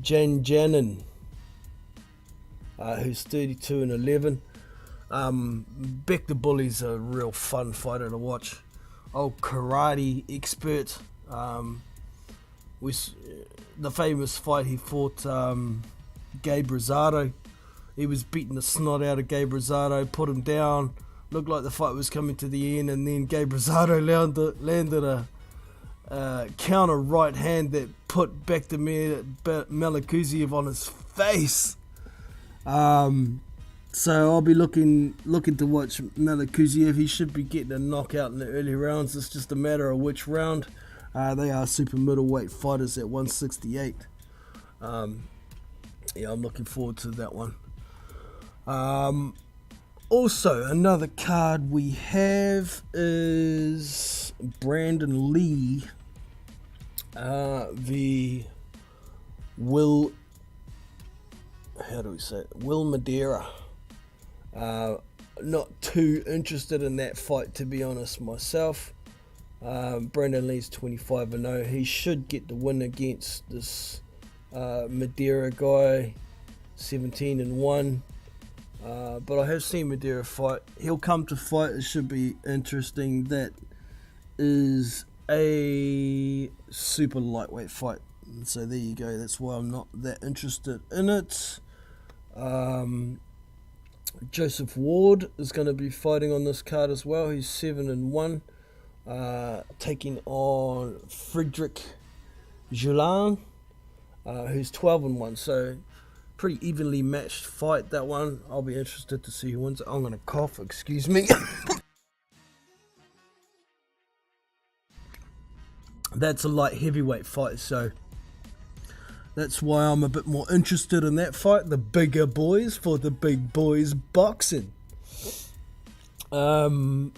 Janjanin, who's 32-11. Beck the Bully's a real fun fighter to watch. Karate expert. The famous fight he fought Gabe Rosado. He was beating the snot out of Gabe Rosado, put him down. Looked like the fight was coming to the end, and then Gabe Rosado landed a counter right hand that put Bektamir Malakuziev on his face. So I'll be looking to watch Malakuziev. He should be getting a knockout in the early rounds. It's just a matter of which round. They are super middleweight fighters at 168. I'm looking forward to that one. Also, another card we have is Brandon Lee v. Will Madeira. Not too interested in that fight, to be honest, myself. Brandon Lee's 25-0. He should get the win against this Madeira guy, 17-1. But I have seen Madeira fight. He'll come to fight. It should be interesting. That is a super lightweight fight. So there you go. That's why I'm not that interested in it. Joseph Ward is going to be fighting on this card as well. He's 7-1. Taking on Frederick Julan, who's 12-1. So pretty evenly matched fight, that one. I'll be interested to see who wins it. I'm going to cough, excuse me. That's a light heavyweight fight, so that's why I'm a bit more interested in that fight. The bigger boys for the big boys boxing. Austin,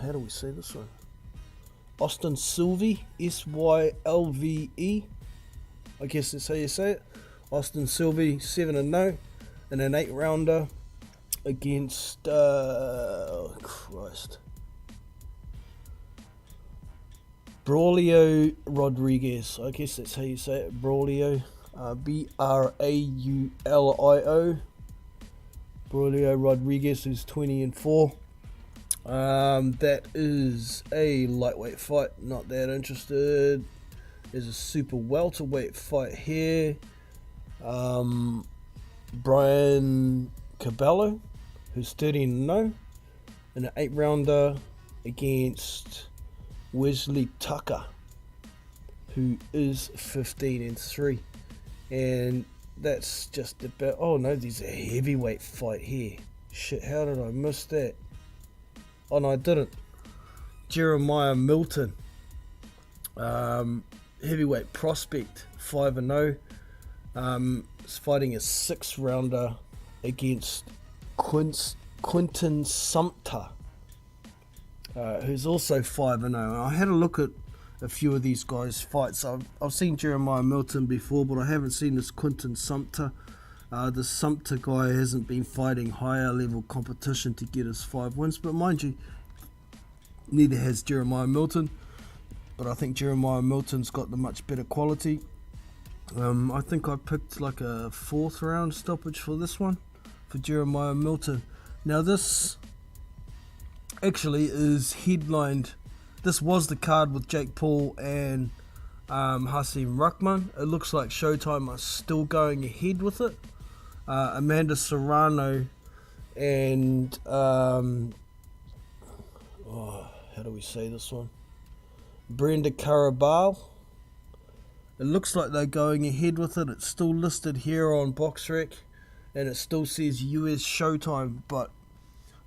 how do we say this one? Austin Sylvie, Sylve. I guess that's how you say it. Austin Sylvie, 7-0 in an 8-rounder against Braulio Rodriguez. I guess that's how you say it. Braulio, Braulio. Braulio Rodriguez, who's 20-4. That is a lightweight fight. Not that interested. There's a super welterweight fight here. Brian Cabello, who's 13-0 in an 8-rounder against Wesley Tucker, who is 15-3. And that's just about... Oh no, there's a heavyweight fight here. Shit, how did I miss that? Oh no, I didn't. Jeremiah Milton, heavyweight prospect, 5-0. Is fighting a 6-rounder against Quinton Sumter, who's also 5-0. I had a look at a few of these guys' fights. I've seen Jeremiah Milton before, but I haven't seen this Quinton Sumter. The Sumter guy hasn't been fighting higher level competition to get his 5 wins, but mind you, neither has Jeremiah Milton. But I think Jeremiah Milton's got the much better quality. I think I picked like a 4th round stoppage for this one, for Jeremiah Milton. Now this actually is headlined, this was the card with Jake Paul and Hasim Rahman. It looks like Showtime are still going ahead with it. Amanda Serrano and, how do we say this one? Brenda Carabao. It looks like they're going ahead with it. It's still listed here on BoxRec, and it still says US Showtime, but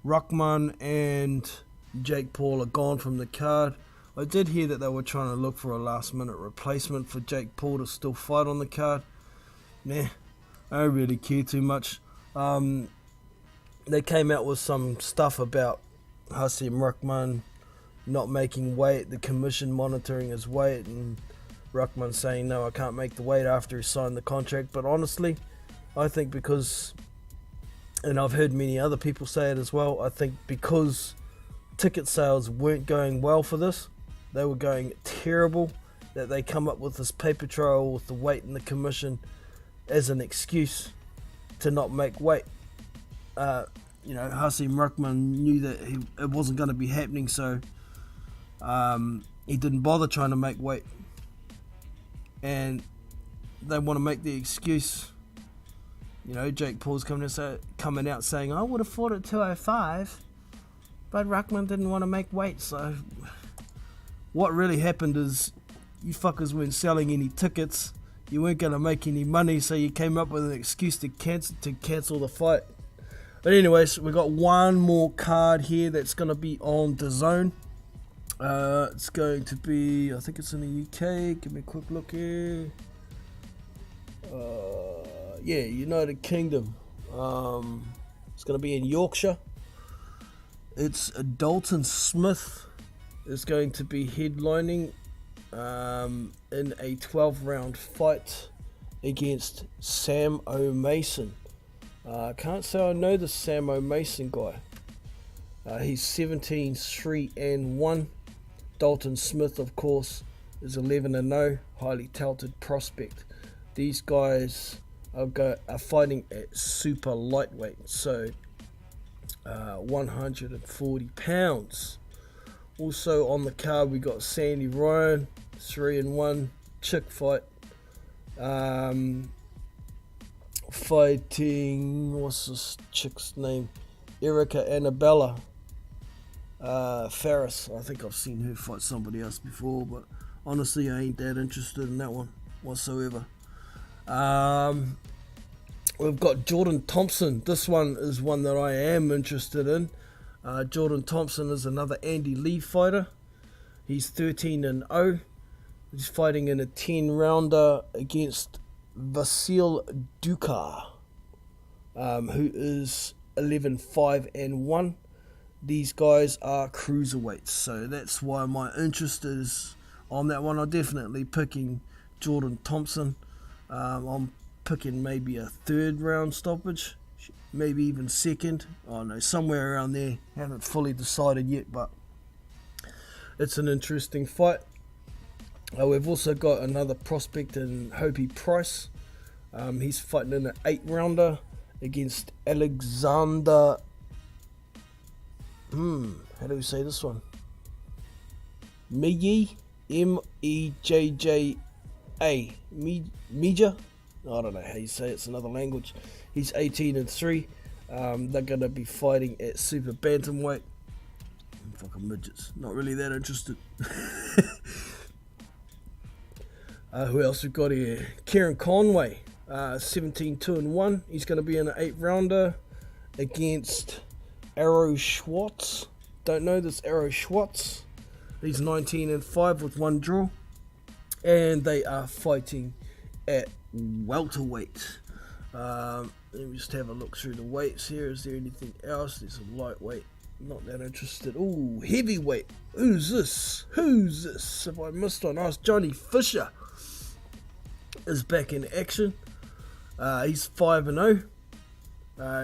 Rahman and Jake Paul are gone from the card. I did hear that they were trying to look for a last-minute replacement for Jake Paul to still fight on the card. Nah, I don't really care too much. They came out with some stuff about Hasim Rahman not making weight, the commission monitoring his weight, and Rahman saying, no, I can't make the weight after he signed the contract. But honestly, I think because, and I've heard many other people say it as well, I think because ticket sales weren't going well for this, they were going terrible, that they come up with this paper trail with the weight and the commission as an excuse to not make weight. Hasim Rahman knew that it wasn't going to be happening, so he didn't bother trying to make weight. And they want to make the excuse, Jake Paul's coming out saying, I would have fought at 205, but Rahman didn't want to make weight. So what really happened is you fuckers weren't selling any tickets, you weren't going to make any money, so you came up with an excuse to cancel the fight. But anyways, we got one more card here that's going to be on DAZN. It's going to be, I think it's in the UK. Give me a quick look here. United Kingdom. It's going to be in Yorkshire. It's Dalton Smith is going to be headlining in a 12-round fight against Sam O'Mason. I can't say I know the Sam O'Mason guy. He's 17-3-1. Dalton Smith, of course, is 11-0, highly touted prospect. These guys are fighting at super lightweight, so 140 pounds. Also on the card, we got Sandy Ryan, 3-1, chick fight. Fighting, what's this chick's name? Erica Annabella. Ferris. I think I've seen her fight somebody else before, but honestly I ain't that interested in that one whatsoever. We've got Jordan Thompson. This one is one that I am interested in. Jordan Thompson is another Andy Lee fighter. He's 13-0. He's fighting in a 10-rounder against Vasil Duka, who is 11-5-1. These guys are cruiserweights, so that's why my interest is on that one. I'm definitely picking Jordan Thompson. I'm picking maybe a 3rd round stoppage, maybe even 2nd. Oh no, somewhere around there. Haven't fully decided yet, but it's an interesting fight. We've also got another prospect in Hopey Price. He's fighting in an 8-rounder against Alexander. How do we say this one? Meji, M-E-J-J-A. Meja? I don't know how you say it. It's another language. He's 18-3. They're going to be fighting at super bantamweight. Fucking midgets. Not really that interested. Who else we got here? Kieran Conway. 17-2-1. He's going to be in an 8-rounder against Arrow Schwartz. Don't know this Arrow Schwartz. He's 19-5 with 1 draw. And they are fighting at welterweight. Let me just have a look through the weights here. Is there anything else? There's a lightweight. Not that interested. Ooh, heavyweight. Who's this? Have I missed one? Oh, it's Johnny Fisher is back in action. He's 5-0.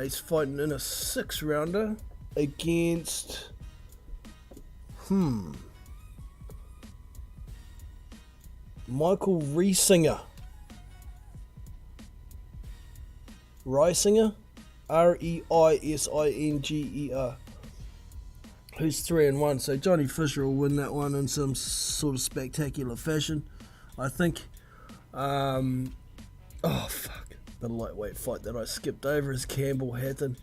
He's fighting in a 6-rounder against Michael Reisinger. Reisinger? Reisinger. Who's 3-1. So Johnny Fisher will win that one in some sort of spectacular fashion, I think. Oh fuck. The lightweight fight that I skipped over is Campbell Hatton.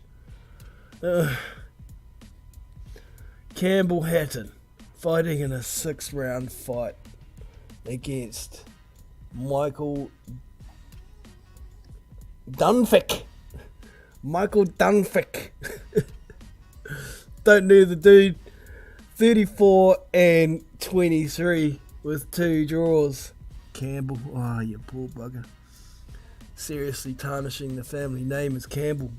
Campbell Hatton fighting in a 6-round fight against Michael Dunfick. Michael Dunfick. Don't know the dude. 34-23 with 2 draws. Campbell. Oh, you poor bugger. Seriously tarnishing the family name as Campbell.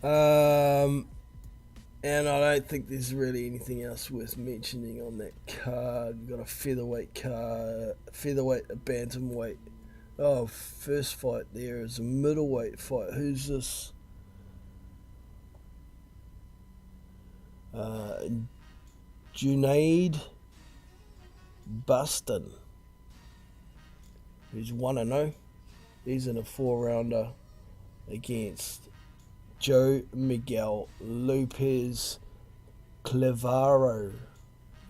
And I don't think there's really anything else worth mentioning on that card. We've got a featherweight card, a bantamweight. Oh, first fight there is a middleweight fight. Who's this? Junaid Buston, who's 1-0. He's in a 4-rounder against Joe Miguel Lopez Clevaro.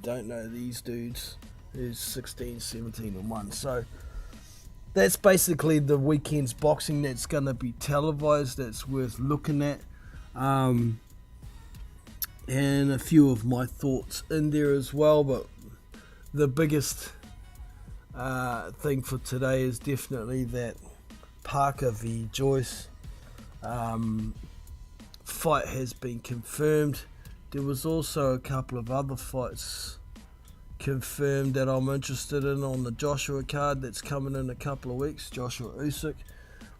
Don't know these dudes. Who's 16-17-1. So that's basically the weekend's boxing that's going to be televised. That's worth looking at. And a few of my thoughts in there as well, but the biggest thing for today is definitely that Parker v Joyce fight has been confirmed. There was also a couple of other fights confirmed that I'm interested in on the Joshua card that's coming in a couple of weeks. Joshua Usyk.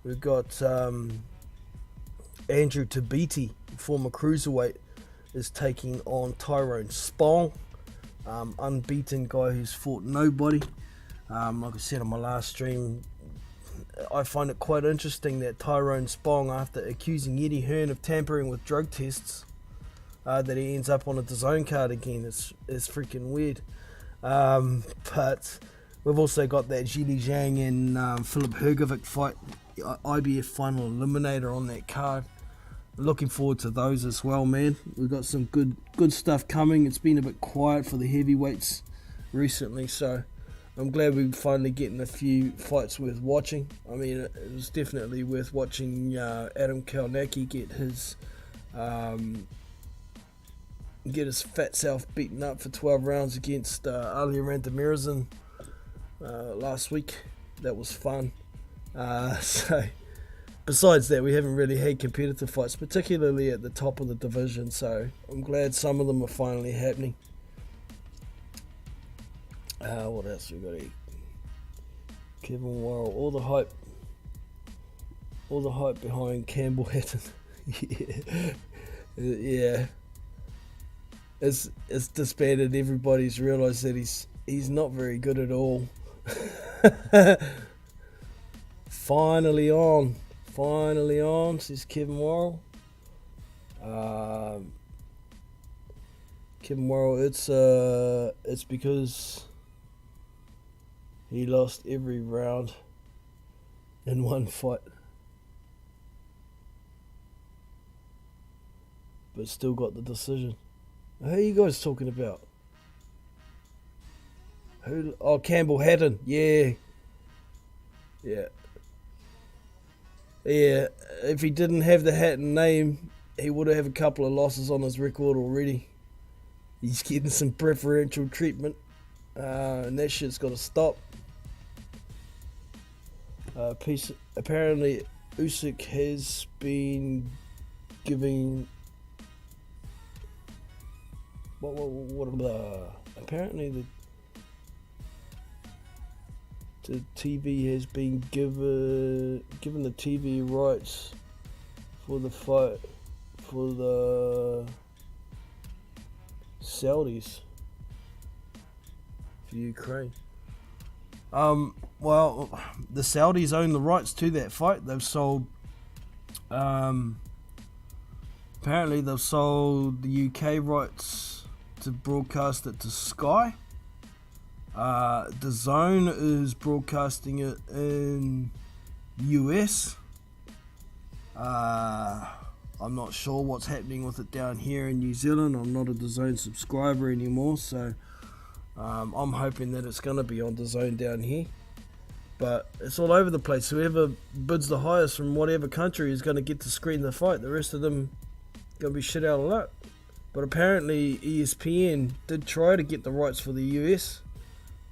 We've got Andrew Tabiti, former cruiserweight, is taking on Tyrone Spong, unbeaten guy who's fought nobody. Like I said on my last stream, I find it quite interesting that Tyrone Spong, after accusing Eddie Hearn of tampering with drug tests, that he ends up on a DAZN card again. It's freaking weird. But we've also got that Zhili Zhang and Philip Hrgovic fight, IBF final eliminator on that card. Looking forward to those as well, man. We've got some good stuff coming. It's been a bit quiet for the heavyweights recently, so I'm glad we're finally getting a few fights worth watching. I mean, it was definitely worth watching Adam Kalnacki get his fat self beaten up for 12 rounds against Ali Randamirazan last week. That was fun. So besides that, we haven't really had competitive fights, particularly at the top of the division, so I'm glad some of them are finally happening. What else we got here? Kevin Worrell, all the hype behind Campbell Hatton. Yeah. It's disbanded. Everybody's realised that he's not very good at all. Finally on, says Kevin Worrell. Kevin Worrell, it's because he lost every round in one fight, but still got the decision. Who are you guys talking about? Who? Oh, Campbell Hatton. Yeah. If he didn't have the Hatton name, he would have a couple of losses on his record already. He's getting some preferential treatment, and that shit's got to stop. Apparently, Usyk has been giving. Apparently, the TV has been given the TV rights for the fight for the Saudis for Ukraine. Well, the Saudis own the rights to that fight. They've sold. Apparently, they've sold the UK rights to broadcast it to Sky. The Zone is broadcasting it in US. I'm not sure what's happening with it down here in New Zealand. I'm not a DAZN subscriber anymore, so I'm hoping that it's going to be on DAZN down here. But it's all over the place. Whoever bids the highest from whatever country is going to get to screen the fight. The rest of them going to be shit out of luck. But apparently ESPN did try to get the rights for the US,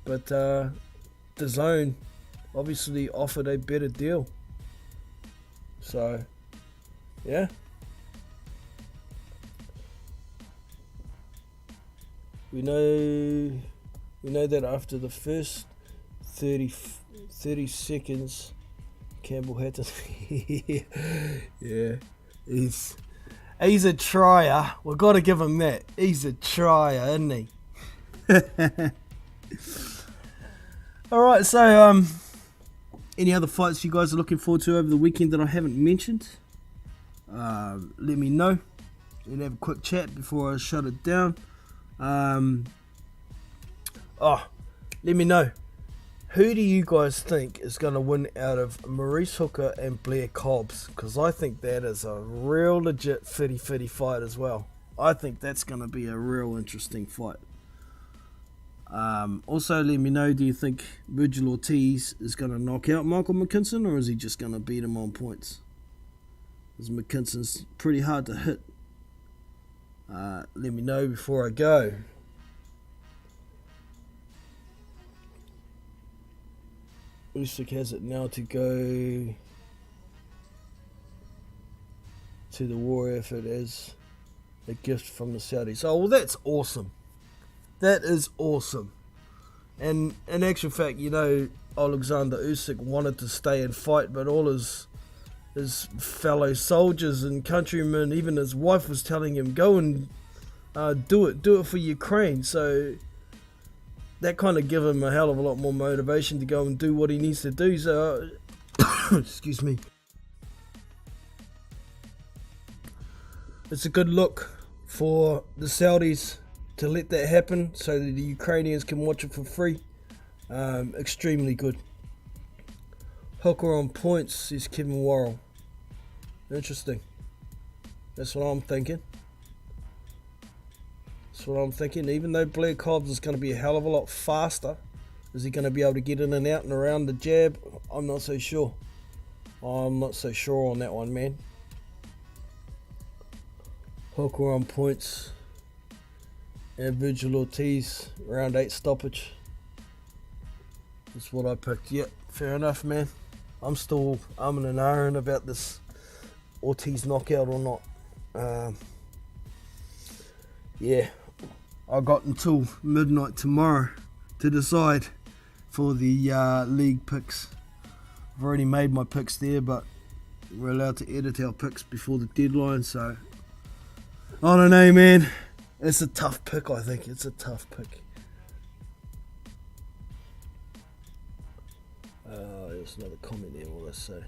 but DAZN obviously offered a better deal. So, yeah. We know that after the first 30 seconds, Campbell had to. Yeah, he's a trier. We've got to give him that. He's a trier, isn't he? All right. So, any other fights you guys are looking forward to over the weekend that I haven't mentioned? Let me know. We'll have a quick chat before I shut it down. Let me know. Who do you guys think is going to win out of Maurice Hooker and Blair Cobbs? Because I think that is a real legit 50-50 fight as well. I think that's going to be a real interesting fight. Also, let me know, do you think Virgil Ortiz is going to knock out Michael McKinson, or is he just going to beat him on points? Because McKinson's pretty hard to hit. Let me know before I go. Usyk has it now to go to the war effort as a gift from the Saudis. Oh, well, that's awesome. That is awesome. And in actual fact, you know, Alexander Usyk wanted to stay and fight, but all his fellow soldiers and countrymen, even his wife, was telling him, go and do it for Ukraine. So that kind of gave him a hell of a lot more motivation to go and do what he needs to do. So, excuse me. It's a good look for the Saudis to let that happen so that the Ukrainians can watch it for free. Extremely good. Hooker on points, says Kevin Worrell. Interesting. That's what I'm thinking. Even though Blair Cobbs is going to be a hell of a lot faster, is he going to be able to get in and out and around the jab? I'm not so sure. I'm not so sure on that one, man. Hooker on points. And Virgil Ortiz, round 8 stoppage. That's what I picked. Yep, fair enough, man. I'm still umming and ahhing about this Ortiz knockout or not. Yeah, I got until midnight tomorrow to decide for the league picks. I've already made my picks there, but we're allowed to edit our picks before the deadline, so I don't know, man. It's a tough pick, I think. It's a tough pick. There's another comment there, what I say.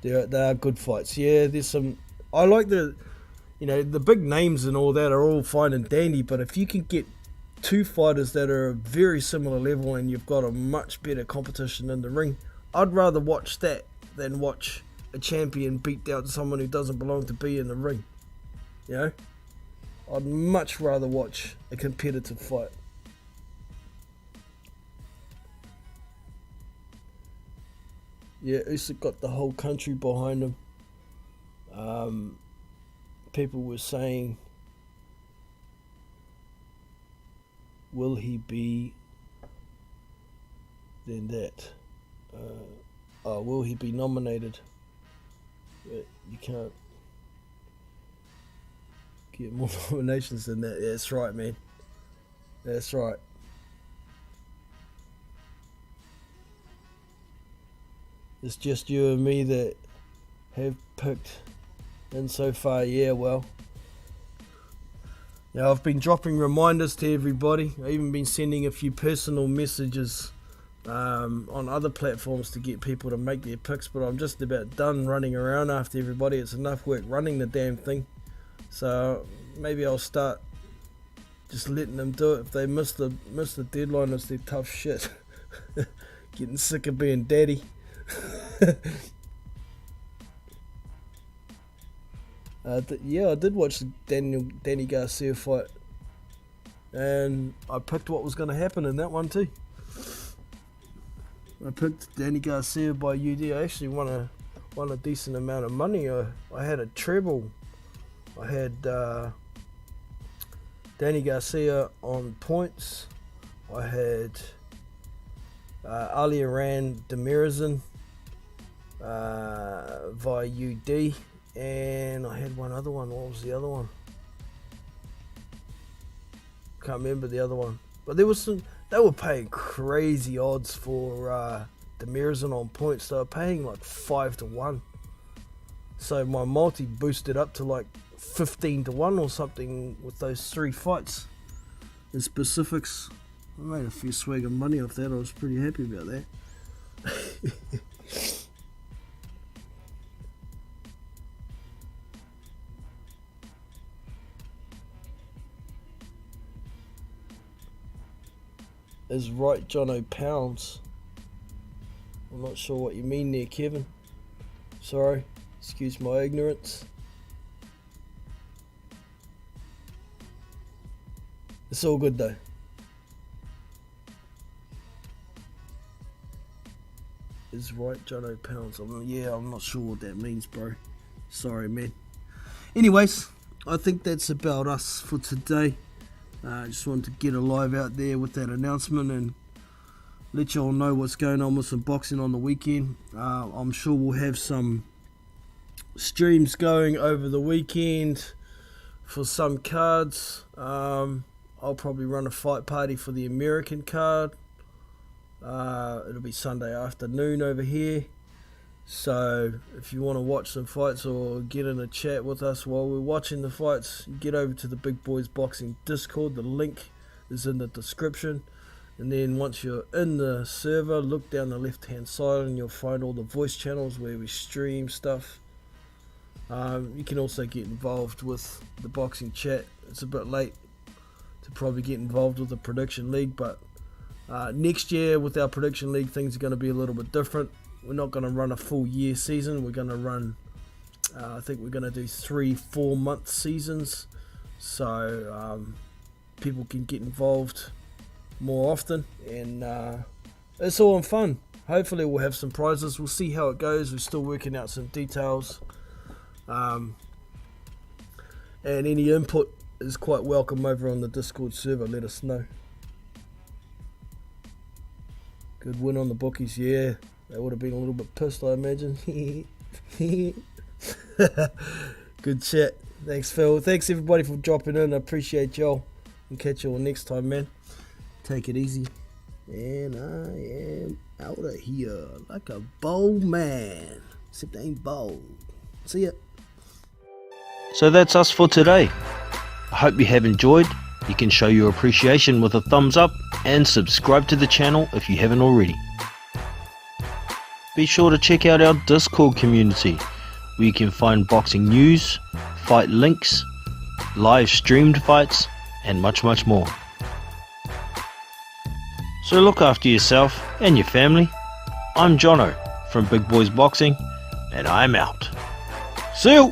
They are good fights. Yeah, there's some. I like the big names and all that are all fine and dandy, but if you can get two fighters that are a very similar level and you've got a much better competition in the ring, I'd rather watch that than watch a champion beat down someone who doesn't belong to be in the ring. You know? I'd much rather watch a competitive fight. Yeah, Usyk got the whole country behind him. People were saying will he be then that? Will he be nominated? But you can't get more nominations than that. Yeah, that's right, man. That's right. It's just you and me that have picked in so far. Yeah, well. Now, I've been dropping reminders to everybody. I've even been sending a few personal messages on other platforms to get people to make their picks, but I'm just about done running around after everybody. It's enough work running the damn thing. So maybe I'll start just letting them do it. If they miss the deadline, it's their tough shit. Getting sick of being daddy. Yeah, I did watch the Danny Garcia fight, and I picked what was going to happen in that one too. I picked Danny Garcia by UD. I actually won a decent amount of money. I had a treble. I had Danny Garcia on points. I had Ali Aran Demirizin via UD, and I had one other one. What was the other one? Can't remember the other one. But there was some. They were paying crazy odds for Demirizin on points. They were paying like 5-1. So my multi boosted up to like 15-1 or something with those 3 fights. In specifics, I made a few swag of money off that. I was pretty happy about that. Is right, Jono Pounds. I'm not sure what you mean there, Kevin. Sorry, excuse my ignorance. It's all good though. Is right, Jono Pounds. I'm not sure what that means, bro. Sorry, man. Anyways, I think that's about us for today. I just wanted to get a live out there with that announcement and let you all know what's going on with some boxing on the weekend. I'm sure we'll have some streams going over the weekend for some cards. I'll probably run a fight party for the American card. It'll be Sunday afternoon over here. So if you want to watch some fights or get in a chat with us while we're watching the fights, get over to the Big Boys Boxing Discord. The link is in the description. And then once you're in the server, look down the left hand side and you'll find all the voice channels where we stream stuff. You can also get involved with the boxing chat. It's a bit late to probably get involved with the prediction league, but next year with our prediction league, things are going to be a little bit different. We're not going to run a full year season. We're going to run, I think we're going to do 3-4 month seasons, so people can get involved more often, and it's all in fun. Hopefully we'll have some prizes. We'll see how it goes. We're still working out some details, and any input is quite welcome over on the Discord server. Let us know. Good win on the bookies, yeah. They would have been a little bit pissed, I imagine. Good chat. Thanks, Phil. Thanks, everybody, for dropping in. I appreciate y'all. And catch y'all next time, man. Take it easy. And I am out of here like a bold man. Except I ain't bold. See ya. So that's us for today. I hope you have enjoyed. You can show your appreciation with a thumbs up and subscribe to the channel if you haven't already. Be sure to check out our Discord community where you can find boxing news, fight links, live streamed fights, and much more. So look after yourself and your family. I'm Jono from Big Boys Boxing, and I'm out. See you!